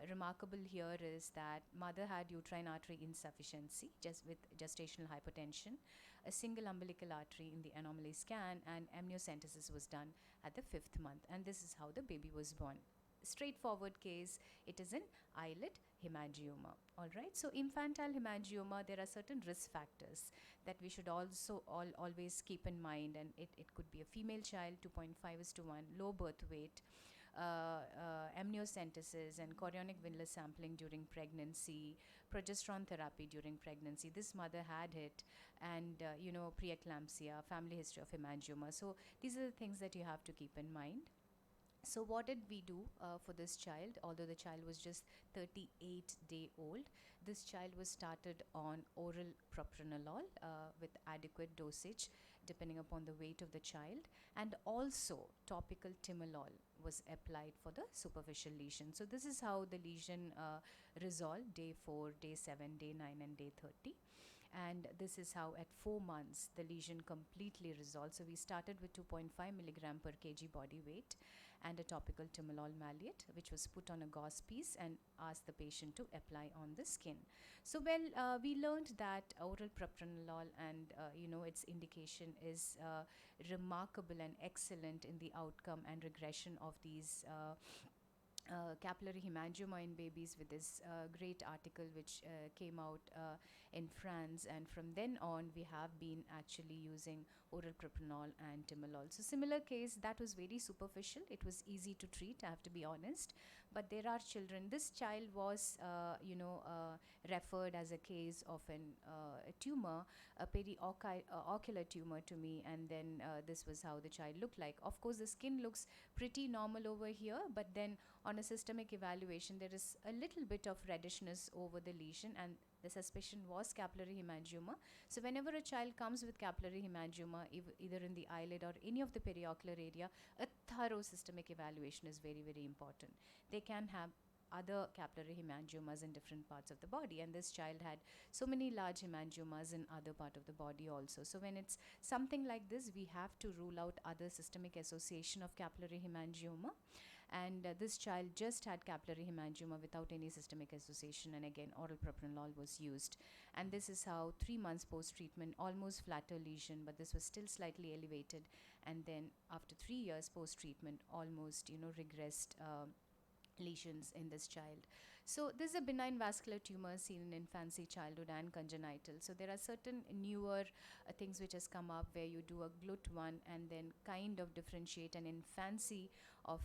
remarkable here is that mother had uterine artery insufficiency, just with gestational hypertension, a single umbilical artery in the anomaly scan, and amniocentesis was done at the 5th month. And this is how the baby was born. Straightforward case, it is an eyelid hemangioma. All right, so infantile hemangioma, there are certain risk factors that we should also always keep in mind, and it could be a female child, 2.5:1, low birth weight, amniocentesis and chorionic villus sampling during pregnancy, progesterone therapy during pregnancy. This mother had it, and preeclampsia, family history of hemangioma. So these are the things that you have to keep in mind. So what did we do for this child? Although the child was just 38-day-old, this child was started on oral propranolol with adequate dosage depending upon the weight of the child, and also topical timolol was applied for the superficial lesion. So this is how the lesion resolved: day 4, day 7, day 9, and day 30. And this is how at 4 months the lesion completely resolved. So we started with 2.5 milligram per kg body weight and a topical timolol maleate, which was put on a gauze piece and asked the patient to apply on the skin. So we learned that oral propranolol and its indication is remarkable and excellent in the outcome and regression of these capillary hemangioma in babies, with this great article which came out in France, and from then on we have been actually using oral propranolol and timolol. So similar case, that was very superficial, it was easy to treat, I have to be honest, but there are children. This child was referred as a case of a tumor, a ocular tumor to me, and then this was how the child looked like. Of course the skin looks pretty normal over here, but then on a systemic evaluation there is a little bit of reddishness over the lesion, and the suspicion was capillary hemangioma. So whenever a child comes with capillary hemangioma, either in the eyelid or any of the periocular area, a thorough systemic evaluation is very, very important. They can have other capillary hemangiomas in different parts of the body, and this child had so many large hemangiomas in other part of the body also. So when it's something like this, we have to rule out other systemic association of capillary hemangioma, and this child just had capillary hemangioma without any systemic association, and again oral propranolol was used. And this is how 3 months post treatment, almost flatter lesion, but this was still slightly elevated, and then after 3 years post treatment, almost regressed lesions in this child. So this is a benign vascular tumor seen in infancy, childhood, and congenital. So there are certain newer things which has come up where you do a GLUT1 and then kind of differentiate an infancy of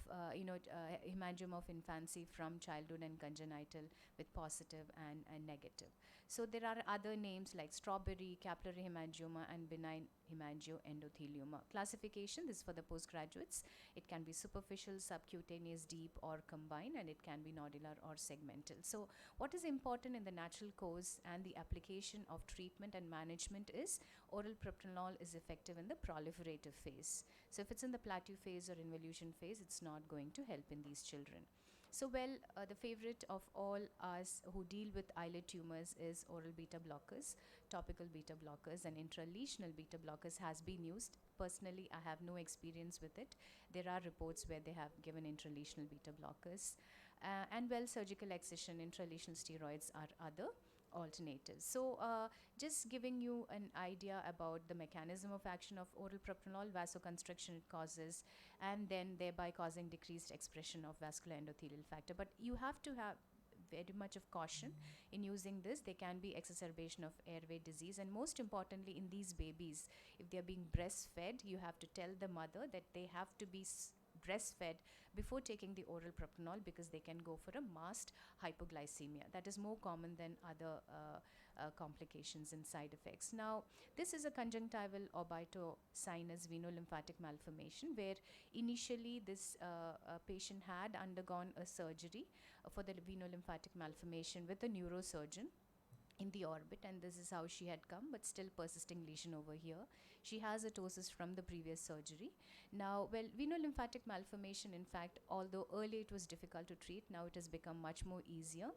hemangioma of infancy from childhood and congenital with positive and negative. So there are other names like strawberry, capillary hemangioma, and benign hemangioendothelioma. Classification, this is for the postgraduates. It can be superficial, subcutaneous, deep, or combined, and it can be nodular or segmental. So what is important in the natural course and the application of treatment and management is oral propranolol is effective in the proliferative phase. So if it's in the plateau phase or involution phase, it's not going to help in these children. So the favorite of all us who deal with eyelid tumors is oral beta blockers, topical beta blockers, and intralesional beta blockers has been used. Personally, I have no experience with it. There are reports where they have given intralesional beta blockers. And surgical excision, intralesional steroids are other alternatives. So just giving you an idea about the mechanism of action of oral propranolol, vasoconstriction it causes, and then thereby causing decreased expression of vascular endothelial factor. But you have to have very much of caution in using this. There can be exacerbation of airway disease, and most importantly in these babies, if they are being breastfed, you have to tell the mother that they have to be breastfed before taking the oral propranolol, because they can go for a masked hypoglycemia. That is more common than other complications and side effects. Now, this is a conjunctival orbitosinus venolymphatic malformation where initially this patient had undergone a surgery for the venolymphatic malformation with a neurosurgeon. in the orbit, and this is how she had come, but still persisting lesion over here. She has a ptosis from the previous surgery. Now, well, venolymphatic malformation, in fact, although earlier it was difficult to treat, now it has become much more easier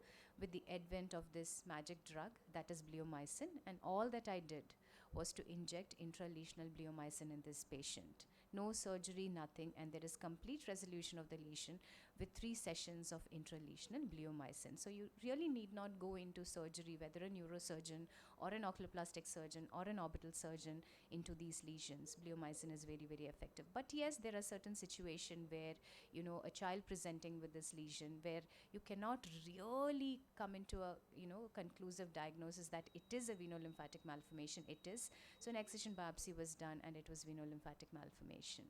with the advent of this magic drug, that is bleomycin. And all that I did was to inject intralesional bleomycin in this patient. No surgery, nothing, and there is complete resolution of the lesion with 3 sessions of intralesional bleomycin. So you really need not go into surgery, whether a neurosurgeon or an oculoplastic surgeon or an orbital surgeon, into these lesions. Bleomycin is very, very effective. But yes, there are certain situations where, you know, a child presenting with this lesion, where you cannot really come into a, you know, conclusive diagnosis that it is a venolymphatic malformation. It is. So an excision biopsy was done, and it was venolymphatic malformation.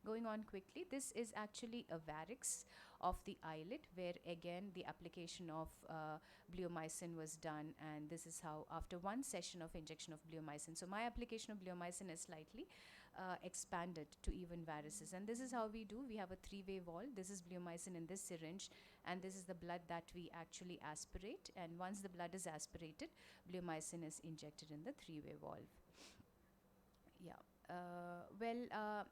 Going on quickly, this is actually a varix of the eyelid, where again the application of bleomycin was done, and this is how, after 1 session of injection of bleomycin. So my application of bleomycin is slightly expanded to even varices, and this is how we do. We have a 3-way valve. This is bleomycin in this syringe, and this is the blood that we actually aspirate, and once the blood is aspirated, bleomycin is injected in the 3-way valve. Yeah.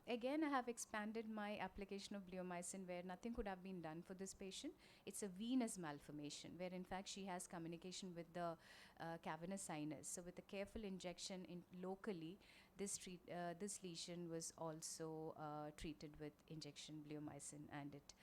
Again, I have expanded my application of bleomycin where nothing could have been done for this patient. It's a venous malformation where, in fact, she has communication with the cavernous sinus. So with a careful injection locally, this lesion was also treated with injection bleomycin, and it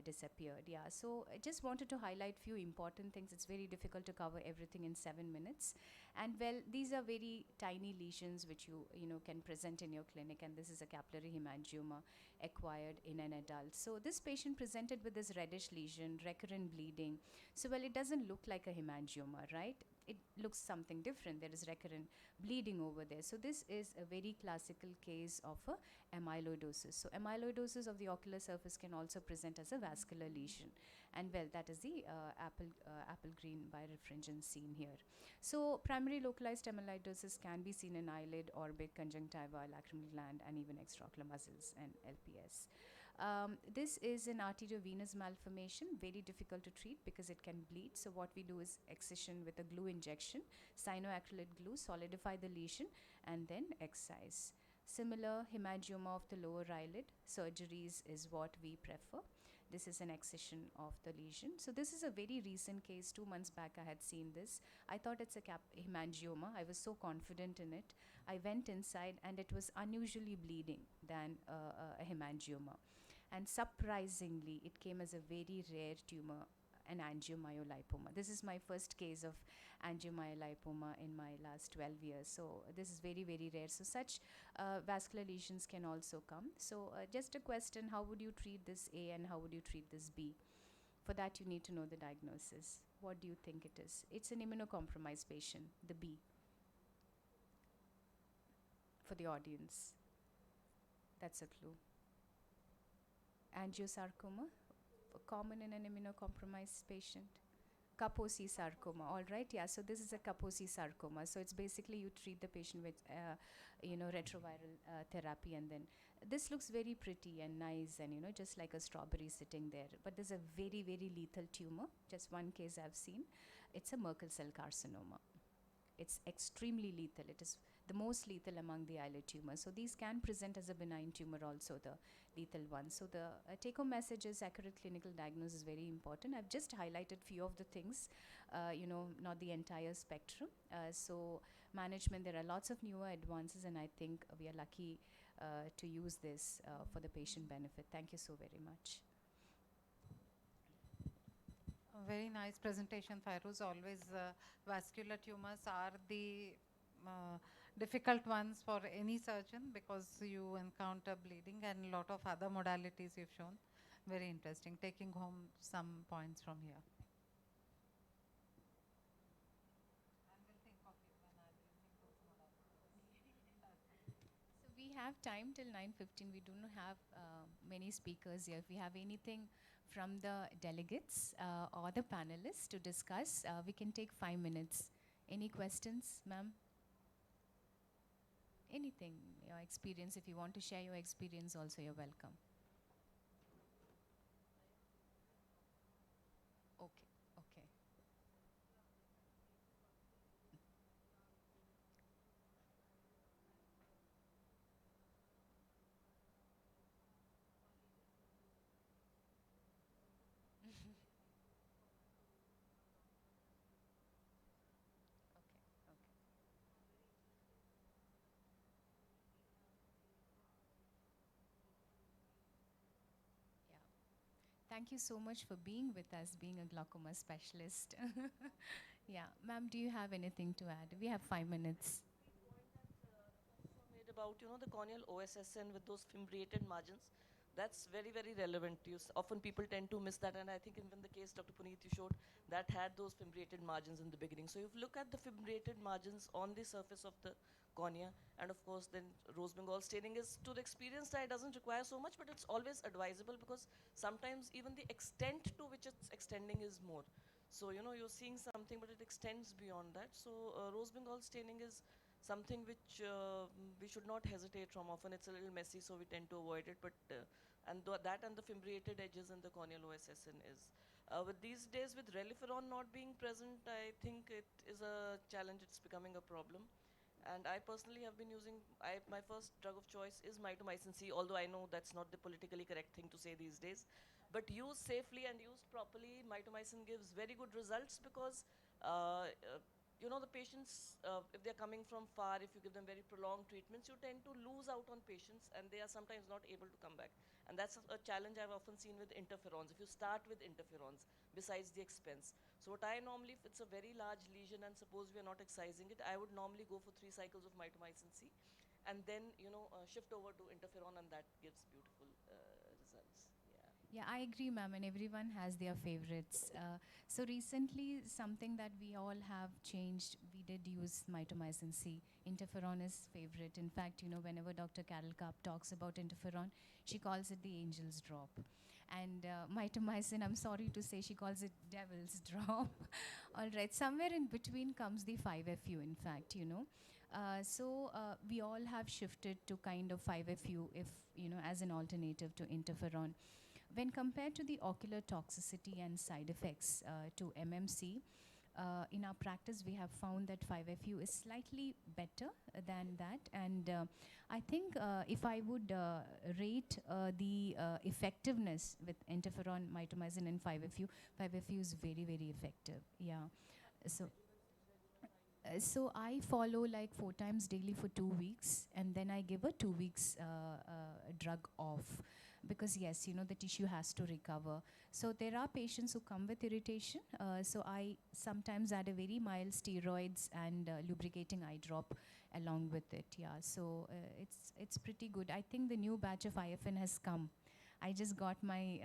disappeared. Yeah, so I just wanted to highlight few important things. It's very difficult to cover everything in 7 minutes. And well, these are very tiny lesions which you know can present in your clinic, and this is a capillary hemangioma acquired in an adult. So this patient presented with this reddish lesion, recurrent bleeding. So well, it doesn't look like a hemangioma, right? It looks something different. There is recurrent bleeding over there. So this is a very classical case of a amyloidosis. So amyloidosis of the ocular surface can also present as a vascular lesion. And well, that is the apple green birefringence seen here. So primary localized amyloidosis can be seen in eyelid, orbit, conjunctiva, lacrimal gland, and even extraocular muscles and LPS. This is an arteriovenous malformation, very difficult to treat because it can bleed. So what we do is excision with a glue injection, cyanoacrylate glue, solidify the lesion, and then excise. Similar hemangioma of the lower eyelid, surgeries is what we prefer. This is an excision of the lesion. So this is a very recent case. 2 months back I had seen this. I thought it's a hemangioma. I was so confident in it. I went inside and it was unusually bleeding than a hemangioma. And surprisingly, it came as a very rare tumor, an angiomyolipoma. This is my first case of angiomyolipoma in my last 12 years. So this is very, very rare. So such vascular lesions can also come. So just a question, how would you treat this A and how would you treat this B? For that, you need to know the diagnosis. What do you think it is? It's an immunocompromised patient, the B. For the audience, that's a clue. Angiosarcoma, common in an immunocompromised patient. Kaposi sarcoma, all right, yeah, so this is a Kaposi sarcoma. So it's basically you treat the patient with, retroviral therapy, and then this looks very pretty and nice and, just like a strawberry sitting there. But there's a very, very lethal tumor. Just one case I've seen. It's a Merkel cell carcinoma. It's extremely lethal. It is the most lethal among the eyelid tumors. So these can present as a benign tumor also, the lethal one. So the take-home message is accurate clinical diagnosis is very important. I've just highlighted few of the things, not the entire spectrum. So management, there are lots of newer advances, and I think we are lucky to use this for the patient benefit. Thank you so very much. Very nice presentation, Fairuz. Always vascular tumors are the difficult ones for any surgeon because you encounter bleeding and a lot of other modalities you've shown. Very interesting. Taking home some points from here. So we have time till 9:15. We do not have many speakers here. If we have anything from the delegates or the panelists to discuss, we can take 5 minutes. Any questions, ma'am? Anything, your experience. If you want to share your experience also, you're welcome. Okay, okay. Thank you so much for being with us, being a glaucoma specialist. Yeah, ma'am, do you have anything to add? We have 5 minutes. Made about the corneal OSSN with those fimbriated margins. That's very very relevant. Often people tend to miss that, and I think even the case Dr. Puneet you showed that had those fimbriated margins in the beginning. So if you look at the fimbriated margins on the surface of the cornea, and of course then rose Bengal staining is to the experienced eye doesn't require so much, but it's always advisable because sometimes even the extent to which it's extending is more. So you're seeing something, but it extends beyond that. So rose Bengal staining is something which we should not hesitate from. Often it's a little messy, so we tend to avoid it. But that and the fimbriated edges in the corneal OSSN is. With these days, with Reliferon not being present, I think it is a challenge. It's becoming a problem. And I personally have been using, my first drug of choice is mitomycin C, although I know that's not the politically correct thing to say these days. But used safely and used properly, mitomycin gives very good results because the patients, if they're coming from far, if you give them very prolonged treatments, you tend to lose out on patients and they are sometimes not able to come back. And that's a challenge I've often seen with interferons. If you start with interferons, besides the expense. So what I normally, if it's a very large lesion and suppose we are not excising it, I would normally go for 3 cycles of mitomycin C and then, shift over to interferon, and that gives beautiful results. Yeah, I agree, ma'am, and everyone has their favorites. So recently, something that we all have changed, we did use mitomycin C. Interferon is favorite. In fact, whenever Dr. Carol Karp talks about interferon, she calls it the angel's drop. And mitomycin, I'm sorry to say, she calls it devil's drop. All right, somewhere in between comes the 5FU, in fact. So we all have shifted to kind of 5FU if, as an alternative to interferon. When compared to the ocular toxicity and side effects to MMC, in our practice we have found that 5FU is slightly better than that, and I think if I would rate the effectiveness with interferon, mitomycin and 5FU, 5FU is very very effective. Yeah. So I follow like 4 times daily for 2 weeks, and then I give a 2 weeks drug off, because yes, the tissue has to recover. So there are patients who come with irritation, so I sometimes add a very mild steroids and lubricating eye drop along with it. Yeah, so it's pretty good. I think the new batch of IFN has come. I just got my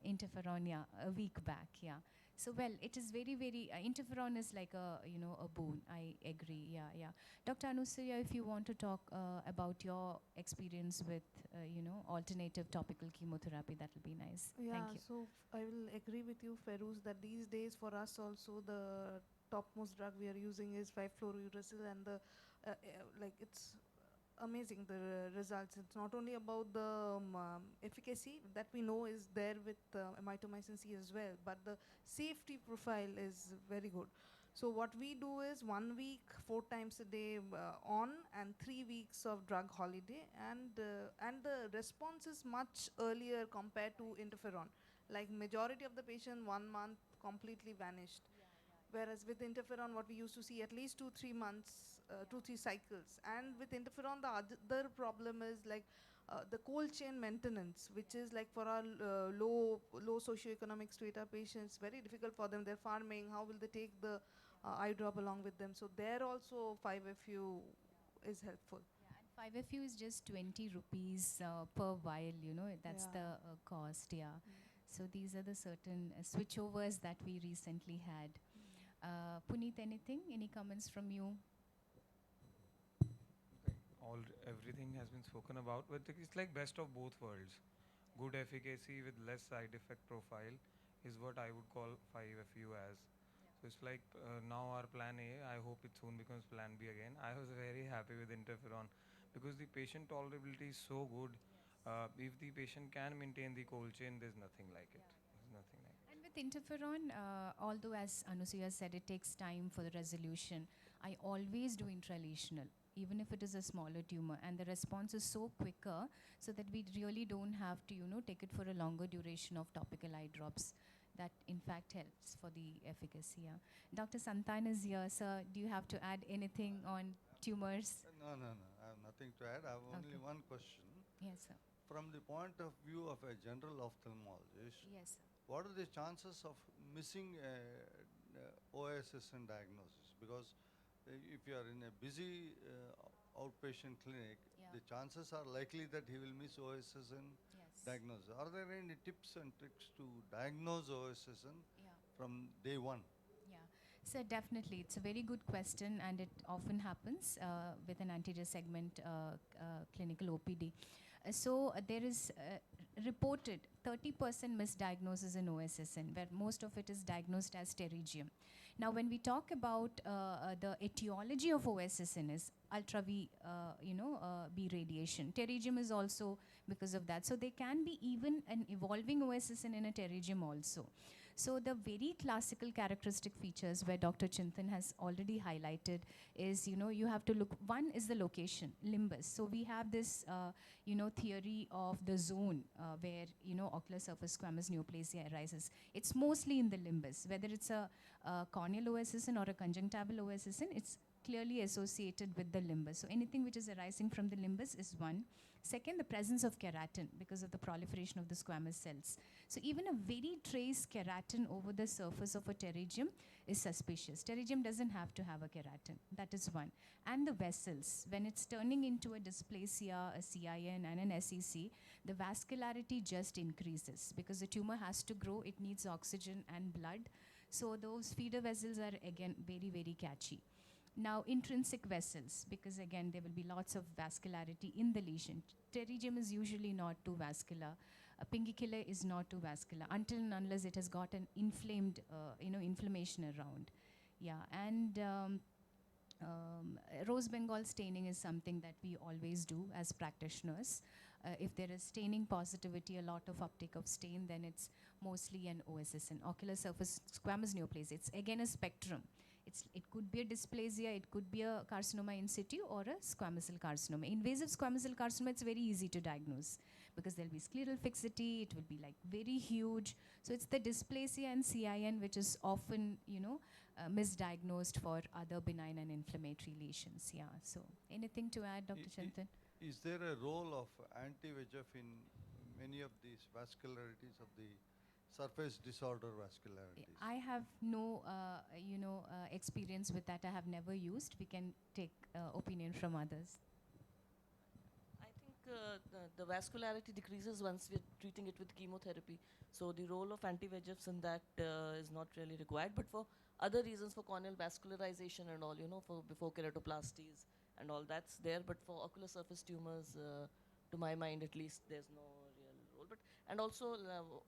interferon, yeah, a week back. Yeah. So well, it is very very interferon is like a boon. I agree. Yeah. Dr. Anusuya, if you want to talk about your experience with alternative topical chemotherapy, that will be nice. Yeah, Thank you. so I will agree with you, Feroz, that these days for us also the topmost drug we are using is 5-fluorouracil, and it's amazing the results. It's not only about the efficacy that we know is there with mitomycin C as well, but the safety profile is very good. So what we do is 1 week, 4 times a day on, and 3 weeks of drug holiday, and the response is much earlier compared to interferon. Like majority of the patient 1 month completely vanished. Whereas with interferon, what we used to see at least 2-3 months, 2-3 cycles. And with interferon, the other problem is like the cold chain maintenance, which is like for our low socioeconomic strata patients, very difficult for them. They're farming. How will they take the eye drop along with them? So there also 5FU is helpful. Yeah, and 5FU is just 20 rupees per vial. That's Yeah. the cost. Yeah. So these are the certain switchovers that we recently had. Puneet, anything? Any comments from you? Everything has been spoken about, but it's like best of both worlds. Good efficacy with less side effect profile is what I would call 5FU as. So it's like now our plan A, I hope it soon becomes plan B again. I was very happy with interferon because the patient tolerability is so good. If the patient can maintain the cold chain, there's nothing like it. There's nothing like it. And with interferon, although as Anusuya said, it takes time for the resolution, I always do intralesional, even if it is a smaller tumor, and the response is so quicker, so that we really don't have to, take it for a longer duration of topical eye drops. That in fact helps for the efficacy. Yeah. Dr. Santan is here, sir. Do you have to add anything on tumors? No. I have nothing to add. I have only Okay. one question. Yes, sir. from the point of view of a general ophthalmologist, Yes, sir. what are the chances of missing OSSN diagnosis? Because if you are in a busy outpatient clinic, Yeah. the chances are likely that he will miss OSSN Yes. diagnosis. Are there any tips and tricks to diagnose OSSN Yeah. from day one? Yeah, so definitely, it's a very good question, and it often happens with an anterior segment clinical OPD. There is reported 30% misdiagnosis in OSSN, where most of it is diagnosed as pterygium. Now, when we talk about the etiology of OSSN is ultra V, B radiation. Pterygium is also because of that. So there can be even an evolving OSSN in a pterygium also. So the very classical characteristic features where Dr. Chintan has already highlighted is, you have to look, one is the location, limbus. So we have this, theory of the zone where, ocular surface squamous neoplasia arises. It's mostly in the limbus, whether it's a corneal OSSN or a conjunctival OSSN, it's clearly associated with the limbus. So anything which is arising from the limbus is one. Second, the presence of keratin because of the proliferation of the squamous cells. So even a very trace keratin over the surface of a pterygium is suspicious. Pterygium doesn't have to have a keratin. That is one. And the vessels, when it's turning into a dysplasia, a CIN, and an SEC, the vascularity just increases because the tumor has to grow. It needs oxygen and blood. So those feeder vessels are, again, very, very catchy. Now, intrinsic vessels, because again, there will be lots of vascularity in the lesion. Pterygium is usually not too vascular. A pinguicula is not too vascular until and unless it has got an inflamed, inflammation around. Yeah, and rose Bengal staining is something that we always do as practitioners. If there is staining positivity, a lot of uptake of stain, then it's mostly an OSSN, ocular surface squamous neoplasia. It's again a spectrum. It could be a dysplasia, it could be a carcinoma in situ or a squamous cell carcinoma. Invasive squamous cell carcinoma, it's very easy to diagnose because there'll be scleral fixity, it will be like very huge. So it's the dysplasia and CIN which is often, misdiagnosed for other benign and inflammatory lesions. Yeah, so anything to add, Dr. Chintan? Is there a role of anti-VEGF in many of these vascularities of the surface disorder vascularities? I have no, experience with that. I have never used. We can take opinion from others. I think the vascularity decreases once we're treating it with chemotherapy. So the role of anti-VEGFs in that is not really required. But for other reasons, for corneal vascularization and all, for before keratoplasties and all, that's there. But for ocular surface tumors, to my mind at least, there's no real role. But and also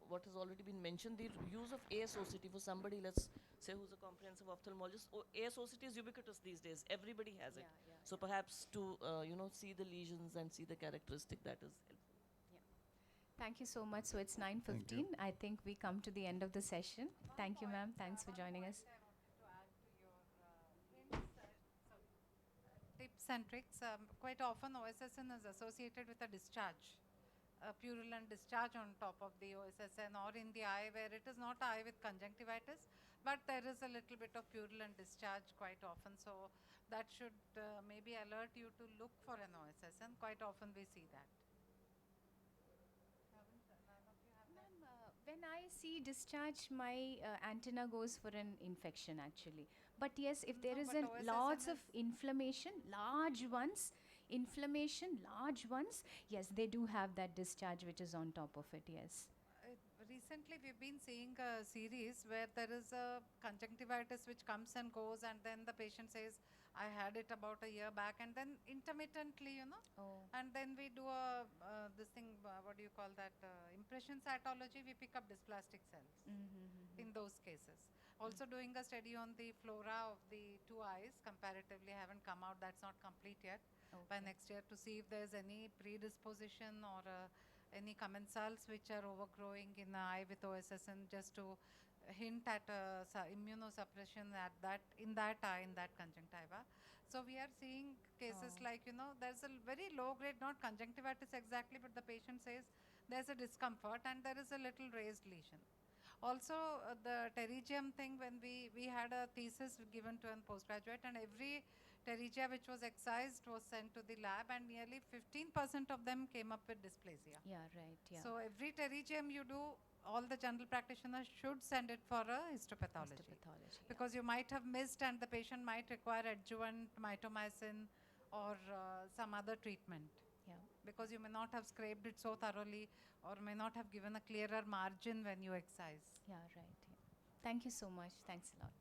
what has already been mentioned, the use of ASOCT for somebody, let's say, who's a comprehensive ophthalmologist. ASOCT is ubiquitous these days. Everybody has it. So perhaps to see the lesions and see the characteristic, that is helpful. Thank you so much. So it's 9:15. I think we come to the end of the session. Thank you, ma'am. Thanks for joining us. Tips and tricks. Quite often OSSN is associated with a discharge, a purulent discharge on top of the OSSN or in the eye where it is not eye with conjunctivitis, but there is a little bit of purulent discharge quite often. So that should maybe alert you to look for an OSSN. Quite often we see that. When I see discharge, my antenna goes for an infection actually. But yes, if there No, is but lots OSSN of inflammation, large ones, yes, they do have that discharge which is on top of it, yes. Recently we've been seeing a series where there is a conjunctivitis which comes and goes, and then the patient says, I had it about a year back, and then intermittently, Oh. and then we do a this thing, what do you call that, impression cytology, we pick up dysplastic cells in those cases. Also doing a study on the flora of the two eyes, comparatively haven't come out, that's not complete yet. By next year, to see if there's any predisposition or any commensals which are overgrowing in the eye with OSSN, just to hint at immunosuppression in that eye, in that conjunctiva. So we are seeing cases like, there's a very low grade, not conjunctivitis exactly, but the patient says there's a discomfort and there is a little raised lesion. Also, the pterygium thing, when we had a thesis given to a postgraduate, and every pterygia which was excised was sent to the lab, and nearly 15% of them came up with dysplasia. Yeah, right. Yeah. So every pterygium you do, all the general practitioners should send it for a histopathology. Histopathology, yeah. Because you might have missed and the patient might require adjuvant mitomycin or some other treatment. Yeah. Because you may not have scraped it so thoroughly or may not have given a clearer margin when you excise. Yeah, right. Yeah. Thank you so much. Thanks a lot.